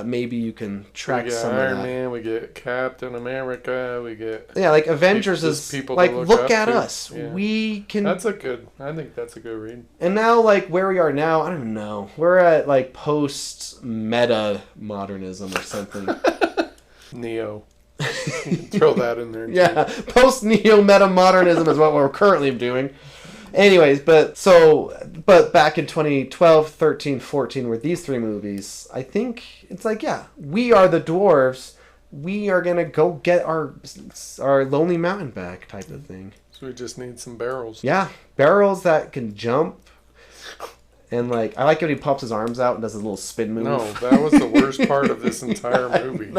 Maybe you can track some of that. Iron Man, we get Captain America, we get like Avengers is people like look at to. us. Yeah. We can. I think that's a good read. And now, where we are now, I don't know. We're at post meta modernism or something. Neo. Throw that in there. Yeah, post neo meta modernism is what we're currently doing. Anyways, but back in 2012, 13, 14 were these three movies. I think it's like, yeah, we are the dwarves. We are going to go get our Lonely Mountain back type of thing. So we just need some barrels. Yeah, barrels that can jump. And like, I like when he pops his arms out and does a little spin move. No, that was the worst part of this entire movie.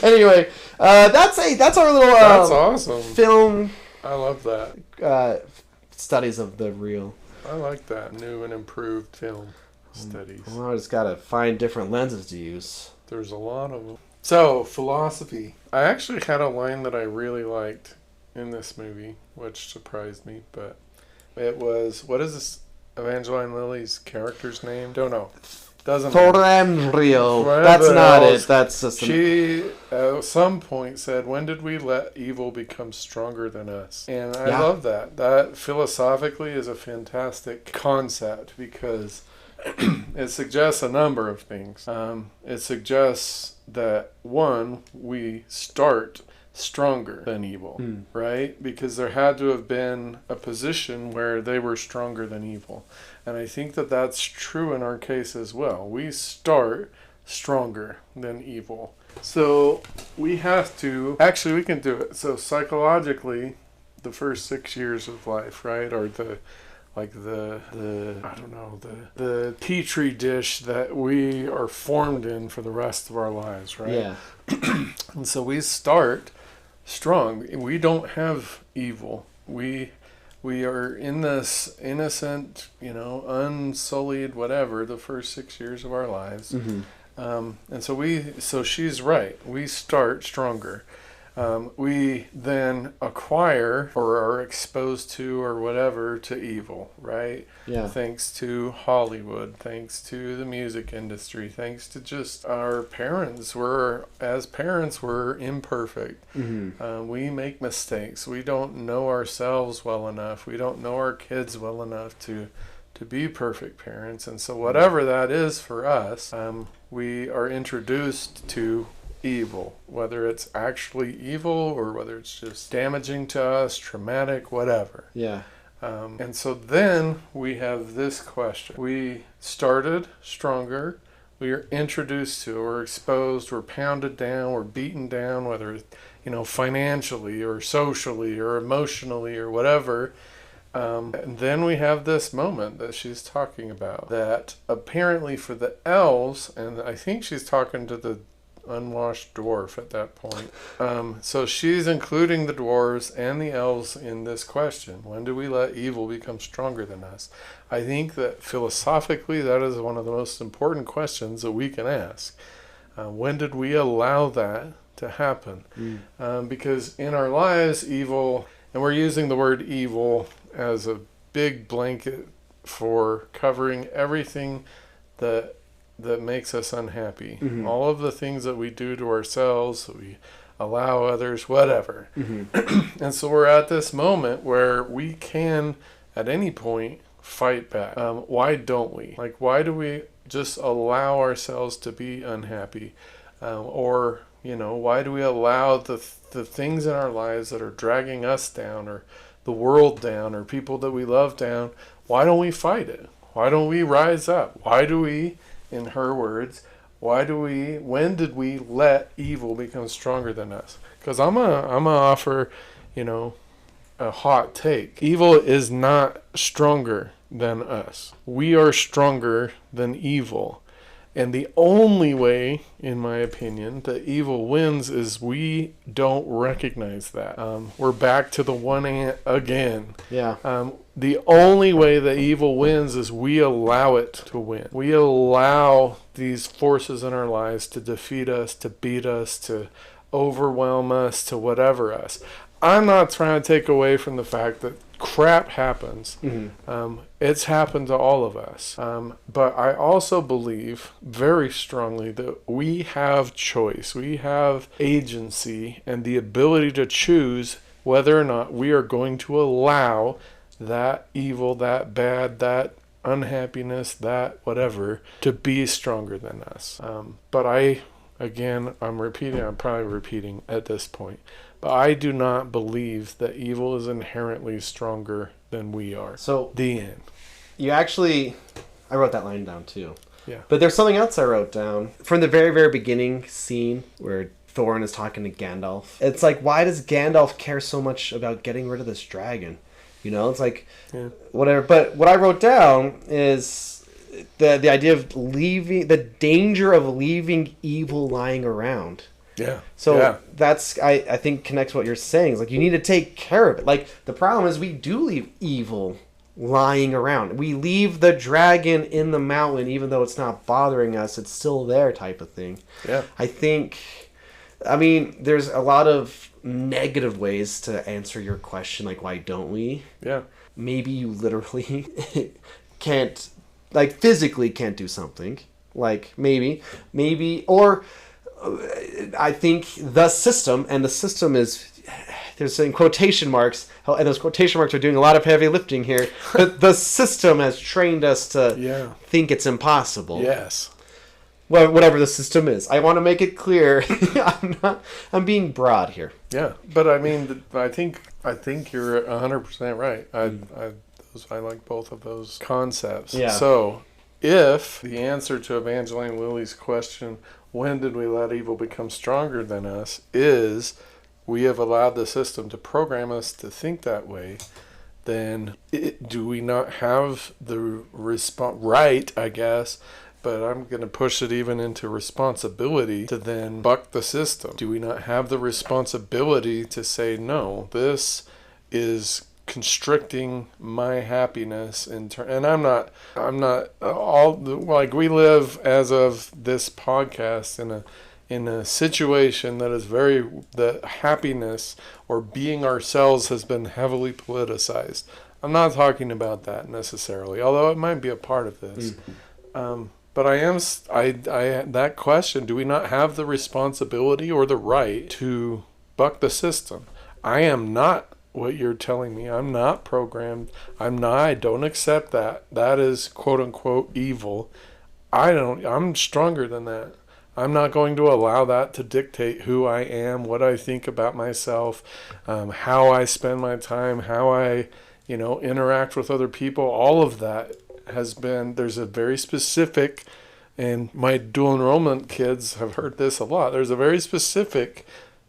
Anyway, that's our little that's awesome film. I love that. Studies of the real. I like that new and improved film studies. Well, I just gotta find different lenses to use. There's a lot of them. So, philosophy. I actually had a line that I really liked in this movie, which surprised me, but it was, what is this Evangeline Lilly's character's name? Don't know. Doesn't matter. Real. That's not it. That's just she at some point said, when did we let evil become stronger than us? And I love that. That philosophically is a fantastic concept because it suggests a number of things. It suggests that, one, we start stronger than evil, right? Because there had to have been a position where they were stronger than evil. And I think that that's true in our case as well. We start stronger than evil. So we have to, actually we can do it. So psychologically, the first 6 years of life, right? Or the I don't know, the petri dish that we are formed in for the rest of our lives, right? Yeah. And so we start strong. We don't have evil. We are in this innocent, unsullied whatever the first 6 years of our lives. And so she's right. We start stronger. We then acquire or are exposed to or whatever to evil, right? Yeah. Thanks to Hollywood, thanks to the music industry, thanks to just our parents. As parents, we're imperfect. We make mistakes. We don't know ourselves well enough. We don't know our kids well enough to be perfect parents. And so whatever that is for us, we are introduced to evil, whether it's actually evil or whether it's just damaging to us, traumatic, whatever. Yeah. And so then we have this question. We started stronger. We are introduced to, we're exposed, we're pounded down, we're beaten down, whether it's, financially or socially or emotionally or whatever. And then we have this moment that she's talking about that apparently for the elves, and I think she's talking to the unwashed dwarf at that point. So she's including the dwarves and the elves in this question. When do we let evil become stronger than us? I think that philosophically that is one of the most important questions that we can ask. When did we allow that to happen? Because in our lives, evil, and we're using the word evil as a big blanket for covering everything that makes us unhappy. All of the things that we do to ourselves, that we allow others, whatever. And so we're at this moment where we can, at any point, fight back. Why don't we? Like, why do we just allow ourselves to be unhappy? Or, why do we allow the things in our lives that are dragging us down or the world down or people that we love down? Why don't we fight it? Why don't we rise up? Why do we, in her words, when did we let evil become stronger than us? Because I'm gonna offer, a hot take. Evil is not stronger than us. We are stronger than evil. And the only way, in my opinion, that evil wins is we don't recognize that. We're back to the one ant again. Yeah. The only way that evil wins is we allow it to win. We allow these forces in our lives to defeat us, to beat us, to overwhelm us, to whatever us. I'm not trying to take away from the fact that crap happens. It's happened to all of us. But I also believe very strongly that we have choice. We have agency and the ability to choose whether or not we are going to allow that evil, that bad, that unhappiness, that whatever, to be stronger than us. But I again, I'm probably repeating at this point, but I do not believe that evil is inherently stronger than we are. So the end. I wrote that line down too. Yeah. But there's something else I wrote down from the very, very beginning scene where Thorin is talking to Gandalf. It's like, why does Gandalf care so much about getting rid of this dragon? You know, it's like, whatever. But what I wrote down is the idea of the danger of leaving evil lying around. Yeah. So that's, I think, connects what you're saying. It's like, you need to take care of it. Like, the problem is we do leave evil lying around. We leave the dragon in the mountain, even though it's not bothering us, it's still there, type of thing. Yeah. I mean, there's a lot of negative ways to answer your question, like, why don't we? Yeah. Maybe you literally can't, like, physically can't do something. Like, maybe, or I think the system, and the system is, there's in quotation marks, and those quotation marks are doing a lot of heavy lifting here, but the system has trained us to think it's impossible. Yes. Well, whatever the system is. I want to make it clear. I'm being broad here. Yeah, but I mean, I think you're 100% right. I like both of those concepts. Yeah. So, if the answer to Evangeline Lilly's question, when did we let evil become stronger than us, is we have allowed the system to program us to think that way, then do we not have the right, I guess, but I'm going to push it even into responsibility to then buck the system? Do we not have the responsibility to say, no, this is constricting my happiness and I'm not all like, we live as of this podcast in a situation that is the happiness or being ourselves has been heavily politicized. I'm not talking about that necessarily, although it might be a part of this. But that question, do we not have the responsibility or the right to buck the system? I am not what you're telling me. I'm not programmed. I don't accept that. That is quote unquote evil. I'm stronger than that. I'm not going to allow that to dictate who I am, what I think about myself, how I spend my time, how I, interact with other people. All of that there's a very specific, and my dual enrollment kids have heard this a lot, there's a very specific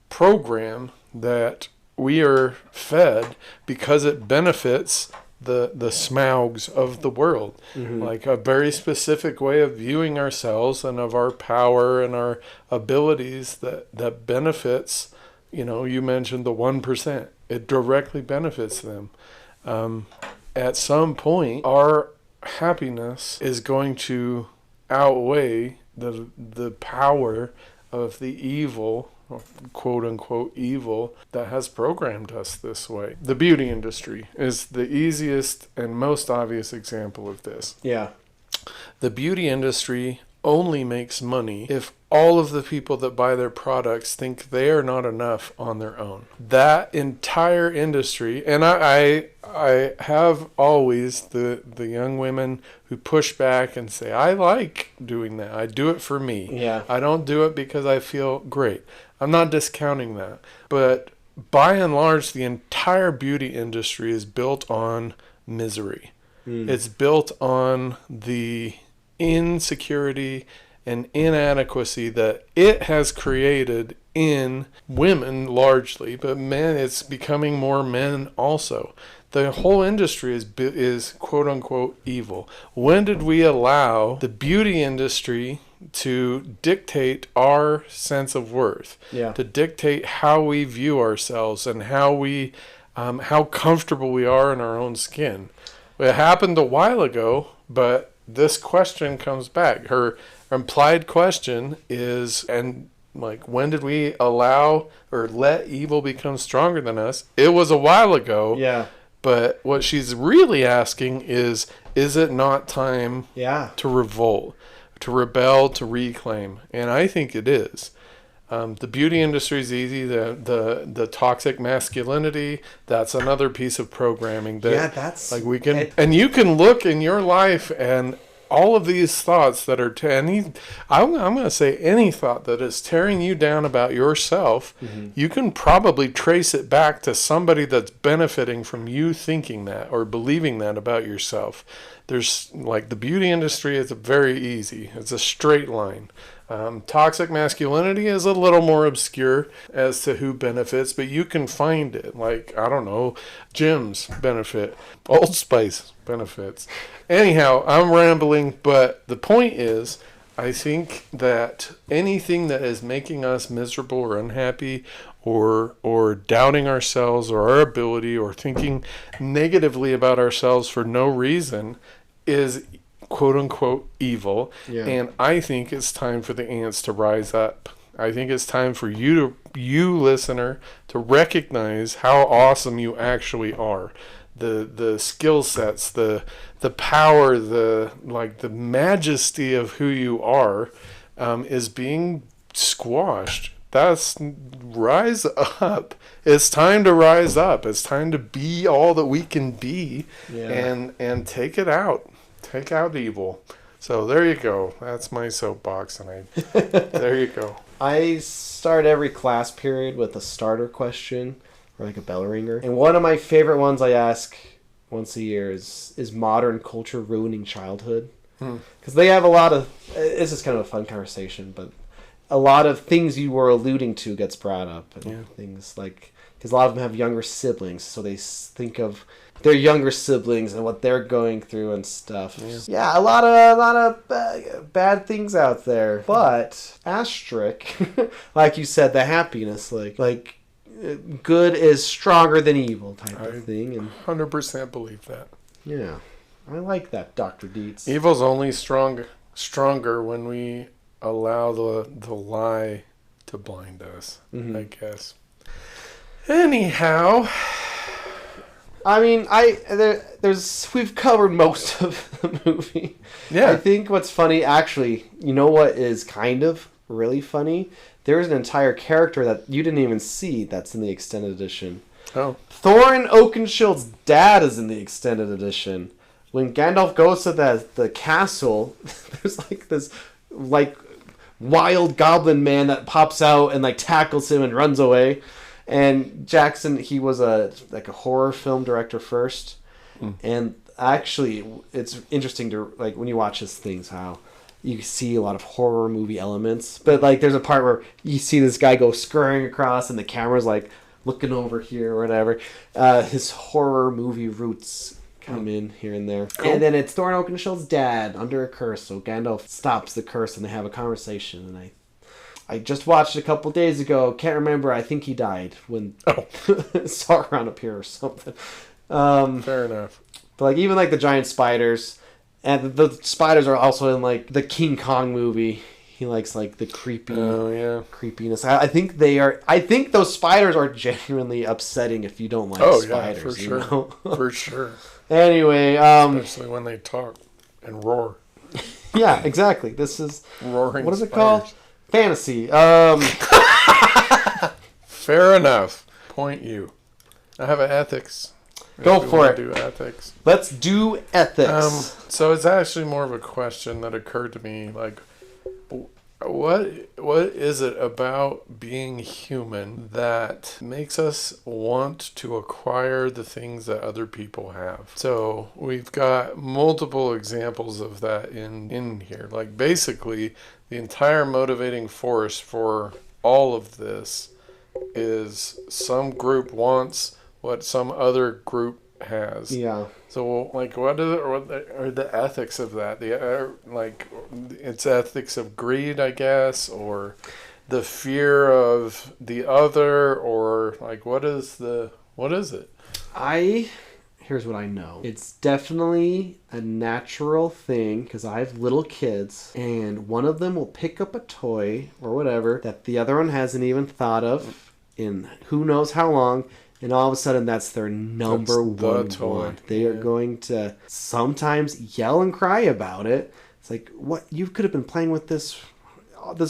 program that we are fed because it benefits the Smaugs of the world. Like a very specific way of viewing ourselves and of our power and our abilities that benefits, you mentioned the 1%. It directly benefits them. At some point, our happiness is going to outweigh the power of the evil, quote unquote evil, that has programmed us this way. The beauty industry is the easiest and most obvious example of this. Yeah. The beauty industry only makes money if all of the people that buy their products think they are not enough on their own. That entire industry, and I have always the young women who push back and say, I like doing that. I do it for me. Yeah. I don't do it because I feel great. I'm not discounting that. But by and large, the entire beauty industry is built on misery. It's built on the insecurity and inadequacy that it has created in women largely, but men, it's becoming more men also. The whole industry is quote unquote evil. When did we allow the beauty industry to dictate our sense of worth? To dictate how we view ourselves and how comfortable we are in our own skin? It happened a while ago, but this question comes back. Her implied question is, and like, when did we allow or let evil become stronger than us? It was a while ago. Yeah. But what she's really asking is it not time to revolt, to rebel, to reclaim? And I think it is. The beauty industry is easy. The toxic masculinity, that's another piece of programming that, that's like, we can, and you can look in your life and all of these thoughts that are I'm going to say any thought that is tearing you down about yourself, you can probably trace it back to somebody that's benefiting from you thinking that or believing that about yourself. There's like the beauty industry is very easy. It's a straight line. Toxic masculinity is a little more obscure as to who benefits, but you can find it. Like, I don't know, gyms benefit, Old Spice benefits. Anyhow, I'm rambling, but the point is, I think that anything that is making us miserable or unhappy or doubting ourselves or our ability or thinking negatively about ourselves for no reason is quote unquote evil. Yeah. And I think it's time for the ants to rise up. I think it's time for you listener to recognize how awesome you actually are. The skill sets, the power, the majesty of who you are is being squashed. That's rise up. It's time to rise up. It's time to be all that we can be, and take it out. Take out evil. So there you go. That's my soapbox, and there you go. I start every class period with a starter question or like a bell ringer. And one of my favorite ones I ask once a year is modern culture ruining childhood? Because they have a lot of, this is kind of a fun conversation, but a lot of things you were alluding to gets brought up. And things like, because a lot of them have younger siblings, so they think of their younger siblings and what they're going through and stuff. Yeah, a lot of bad things out there. But asterisk, like you said, the happiness, like good is stronger than evil type of thing. And 100% believe that. Yeah, I like that, Dr. Dietz. Evil's only stronger when we allow the lie to blind us, I guess. Anyhow, I mean, we've covered most of the movie. Yeah. I think what's funny, actually, you know what is kind of really funny? There's an entire character that you didn't even see that's in the extended edition. Oh. Thorin Oakenshield's dad is in the extended edition. When Gandalf goes to the castle, there's like this wild goblin man that pops out and tackles him and runs away. And Jackson, he was a horror film director first. And actually, it's interesting to when you watch his things how you see a lot of horror movie elements. But there's a part where you see this guy go scurrying across and the camera's looking over here or whatever. His horror movie roots come in here and there. Cool. And then it's Thorin Oakenshield's dad under a curse. So Gandalf stops the curse and they have a conversation. And I just watched it a couple days ago. Can't remember. I think he died when Sauron appeared or something. Fair enough. But even the giant spiders, and the spiders are also in the King Kong movie. He likes the creepy creepiness. I think they are. I think those spiders are genuinely upsetting if you don't like spiders. For sure. You know? For sure. Anyway, especially when they talk and roar. Yeah, exactly. This is roaring. What is it spiders. called? Fantasy. Fair enough. Point you. I have an ethics. Go for it. Do ethics. Let's do ethics. So it's actually more of a question that occurred to me. What is it about being human that makes us want to acquire the things that other people have? So we've got multiple examples of that in here. Basically, the entire motivating force for all of this is some group wants what some other group has. Yeah. So, what are the ethics of that? It's ethics of greed, I guess, or the fear of the other, or what is it? Here's what I know. It's definitely a natural thing because I have little kids, and one of them will pick up a toy or whatever that the other one hasn't even thought of in who knows how long. And all of a sudden, that's their number one want. They are going to sometimes yell and cry about it. It's what? You could have been playing with this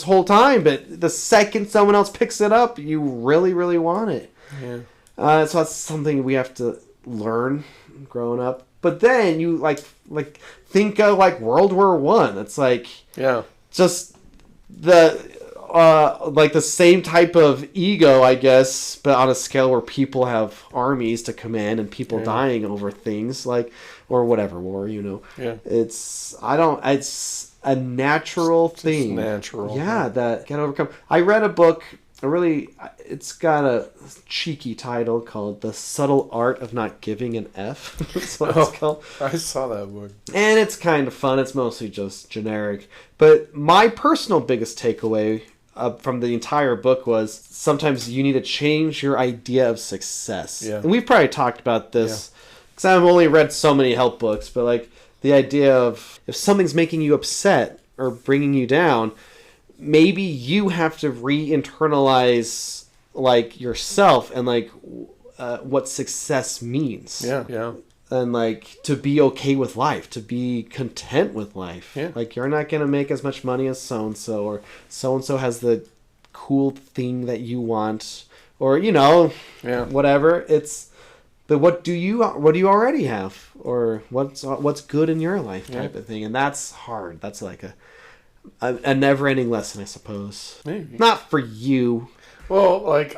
whole time, but the second someone else picks it up, you really, really want it. Yeah. So that's something we have to learn growing up. But then you like think of like World War One. It's like just the like the same type of ego, I guess, but on a scale where people have armies to command and people dying over things like, or whatever war, you know. Yeah. It's a natural thing. Natural. Yeah, that can overcome. I read a book, it's got a cheeky title called The Subtle Art of Not Giving an F. That's what it's called. I saw that book. And it's kind of fun. It's mostly just generic. But my personal biggest takeaway from the entire book was sometimes you need to change your idea of success. Yeah. And we've probably talked about this because I've only read so many help books, but like the idea of if something's making you upset or bringing you down, maybe you have to re-internalize like yourself and like what success means. Yeah. And like to be okay with life, to be content with life. Yeah. Like you're not gonna make as much money as so and so, or so and so has the cool thing that you want, or you know, whatever. But what do you already have, or what's good in your life type of thing, and that's hard. That's like a never-ending lesson, I suppose. Maybe not for you. Well, like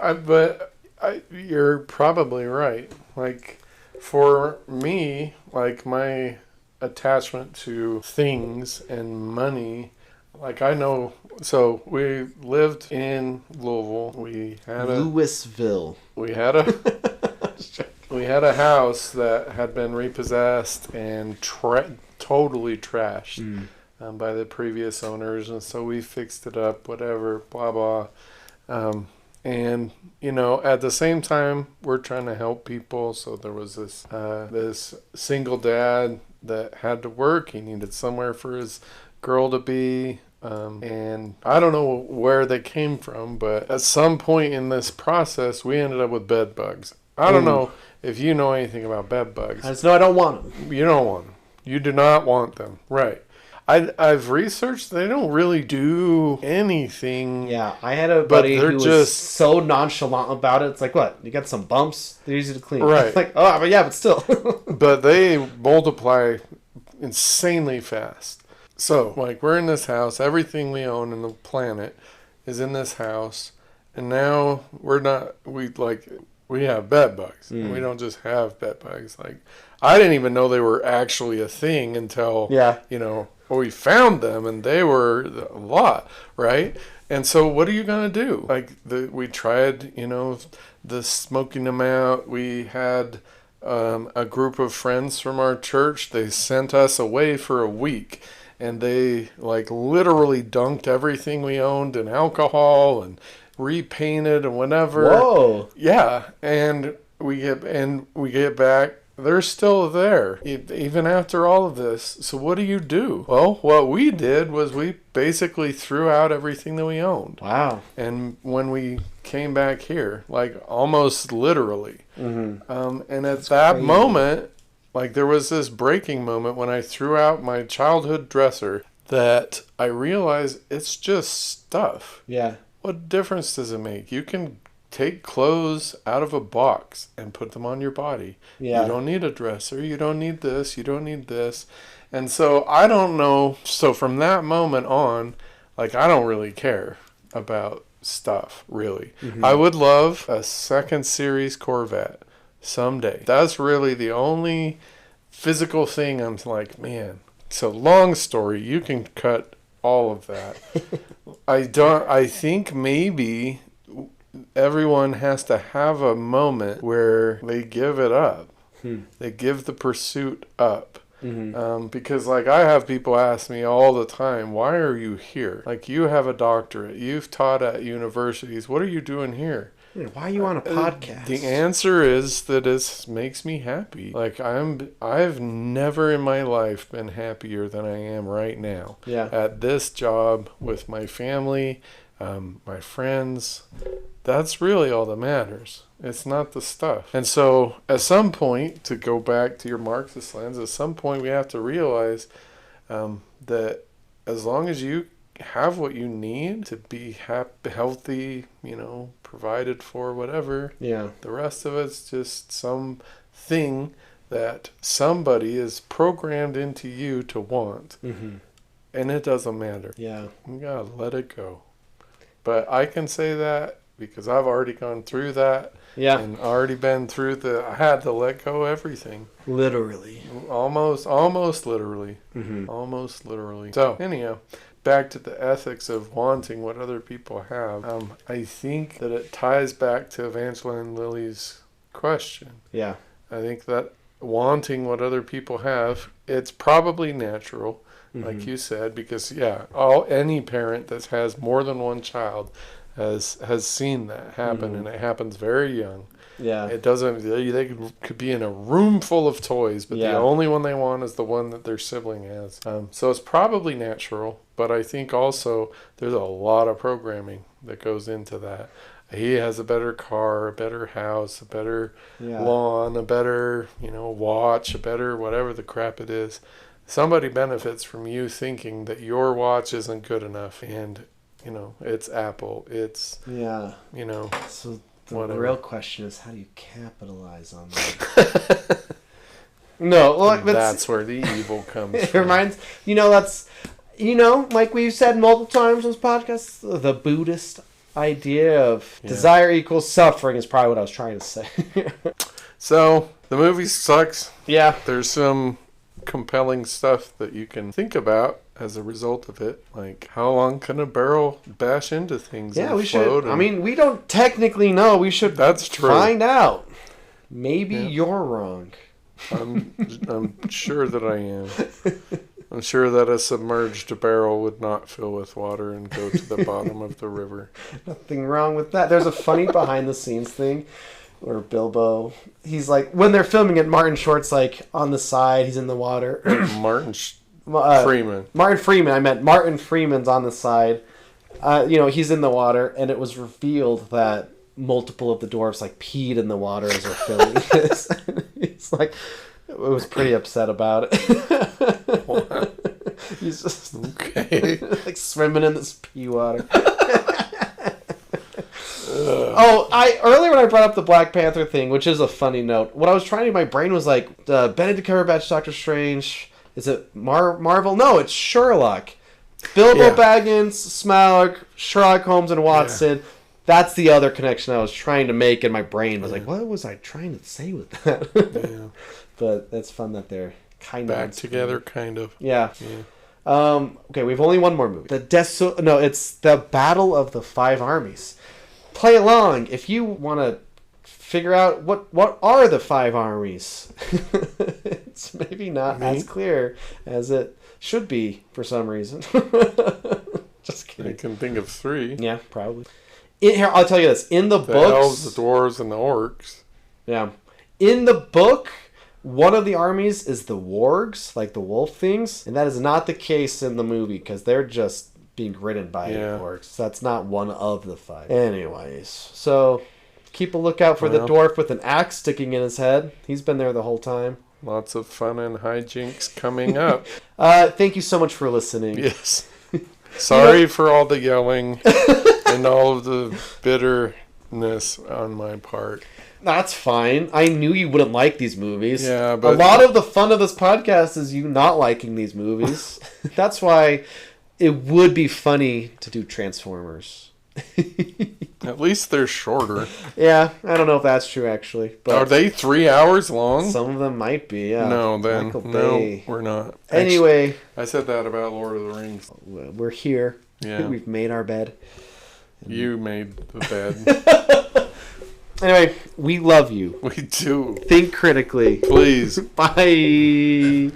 you're probably right. Like. For me, like my attachment to things and money, like I know, so we lived in Louisville. Louisville. We had a house that had been repossessed and totally trashed by the previous owners, and so we fixed it up, whatever, blah blah. And, you know, at the same time, we're trying to help people. So there was this single dad that had to work. He needed somewhere for his girl to be. And I don't know where they came from, but at some point in this process, we ended up with bed bugs. I don't know if you know anything about bed bugs. I just know I don't want them. You don't want them. You do not want them. Right. I've researched, they don't really do anything. Yeah, I had a buddy who was just so nonchalant about it. It's like, what? You got some bumps? They're easy to clean. Right. It's like, oh, but yeah, but still. But they multiply insanely fast. So, like, we're in this house. Everything we own in the planet is in this house. And now we have bed bugs. And we don't just have bed bugs. Like, I didn't even know they were actually a thing until, you know, we found them, and they were a lot, right? And so what are you going to do? Like, we tried, you know, smoking them out. We had a group of friends from our church. They sent us away for a week, and they, like, literally dunked everything we owned in alcohol and repainted and whatever. Whoa. Yeah, and we get back. They're still there, even after all of this. So what do? Well, what we did was we basically threw out everything that we owned. Wow. And when we came back here, like almost literally. And at that moment, like there was this breaking moment when I threw out my childhood dresser that I realized it's just stuff. Yeah. What difference does it make? You can take clothes out of a box and put them on your body. Yeah. You don't need a dresser. You don't need this. You don't need this. And so I don't know. So from that moment on, like I don't really care about stuff, really. I would love a second series Corvette someday. That's really the only physical thing I'm like, man. So long story, you can cut all of that. I think maybe everyone has to have a moment where they give it up. They give the pursuit up. Because like I have people ask me all the time, why are you here? Like you have a doctorate, you've taught at universities, what are you doing here? Why are you on a podcast? The answer is that it makes me happy. Like I've never in my life been happier than I am right now. Yeah. At this job with my family, my friends. That's really all that matters. It's not the stuff. And so at some point, to go back to your Marxist lens, at some point we have to realize that as long as you have what you need to be happy, healthy, you know, provided for, whatever, the rest of it's just something that somebody is programmed into you to want. Mm-hmm. And it doesn't matter. Yeah. You gotta let it go. But I can say that because I've already gone through that. Yeah. And already been through I had to let go everything. Literally. Almost literally. Mm-hmm. Almost literally. So, anyhow, back to the ethics of wanting what other people have. I think that it ties back to Evangeline Lilly's question. Yeah. I think that wanting what other people have, it's probably natural, like you said, because, any parent that has more than one child has seen that happen, and it happens very young. Yeah. It doesn't. They could be in a room full of toys, but the only one they want is the one that their sibling has. So it's probably natural, but I think also there's a lot of programming that goes into that. He has a better car, a better house, a better lawn, a better watch, a better whatever the crap it is. Somebody benefits from you thinking that your watch isn't good enough, and it's Apple. It's So the whatever. real question is, how do you capitalize on that? No, well, that's where the evil comes it from. reminds that's like we've said multiple times on this podcast, the Buddhist idea of desire equals suffering is probably what I was trying to say. So the movie sucks. Yeah. There's some compelling stuff that you can think about as a result of it, like how long can a barrel bash into things? Yeah, and we float should. I mean, we don't technically know. We should. That's true. Find out. Maybe you're wrong. I'm sure that I am. I'm sure that a submerged barrel would not fill with water and go to the bottom of the river. Nothing wrong with that. There's a funny behind the scenes thing where Bilbo, he's like, when they're filming it, Martin Short's like on the side, he's in the water. Freeman. Martin Freeman. I meant Martin Freeman's on the side. He's in the water, and it was revealed that multiple of the dwarves like peed in the water as they're filming this. He's like, it was pretty upset about it. Wow. He's just okay, like swimming in this pee water. Earlier when I brought up the Black Panther thing, which is a funny note, what I was trying to, my brain was like, Benedict Cumberbatch, Doctor Strange, is it Marvel? No, it's Sherlock. Bilbo Baggins, Smaug, Sherlock Holmes, and Watson. Yeah. That's the other connection I was trying to make in my brain. I was like, what was I trying to say with that? But it's fun that they're kind of back together, kind of. Yeah. Okay, we have only one more movie. It's the Battle of the Five Armies. Play along if you want to figure out what are the five armies. It's maybe not as clear as it should be for some reason. Just kidding. I can think of three. Yeah, probably. Here, I'll tell you this. In the books, elves, the dwarves, and the orcs. Yeah. In the book, one of the armies is the wargs, like the wolf things, and that is not the case in the movie because they're just being ridden by orcs. That's not one of the five. Anyways, so keep a lookout for the dwarf with an axe sticking in his head. He's been there the whole time. Lots of fun and hijinks coming up. Thank you so much for listening. Yes. Sorry for all the yelling and all of the bitterness on my part. That's fine. I knew you wouldn't like these movies. Yeah, but a lot of the fun of this podcast is you not liking these movies. That's why it would be funny to do Transformers. At least they're shorter. Yeah, I don't know if that's true actually. But are they 3 hours long? Some of them might be, yeah. No, then. No, we're not. Anyway. Actually, I said that about Lord of the Rings. We're here. Yeah. We've made our bed. You made the bed. Anyway, we love you. We do. Think critically. Please. Bye.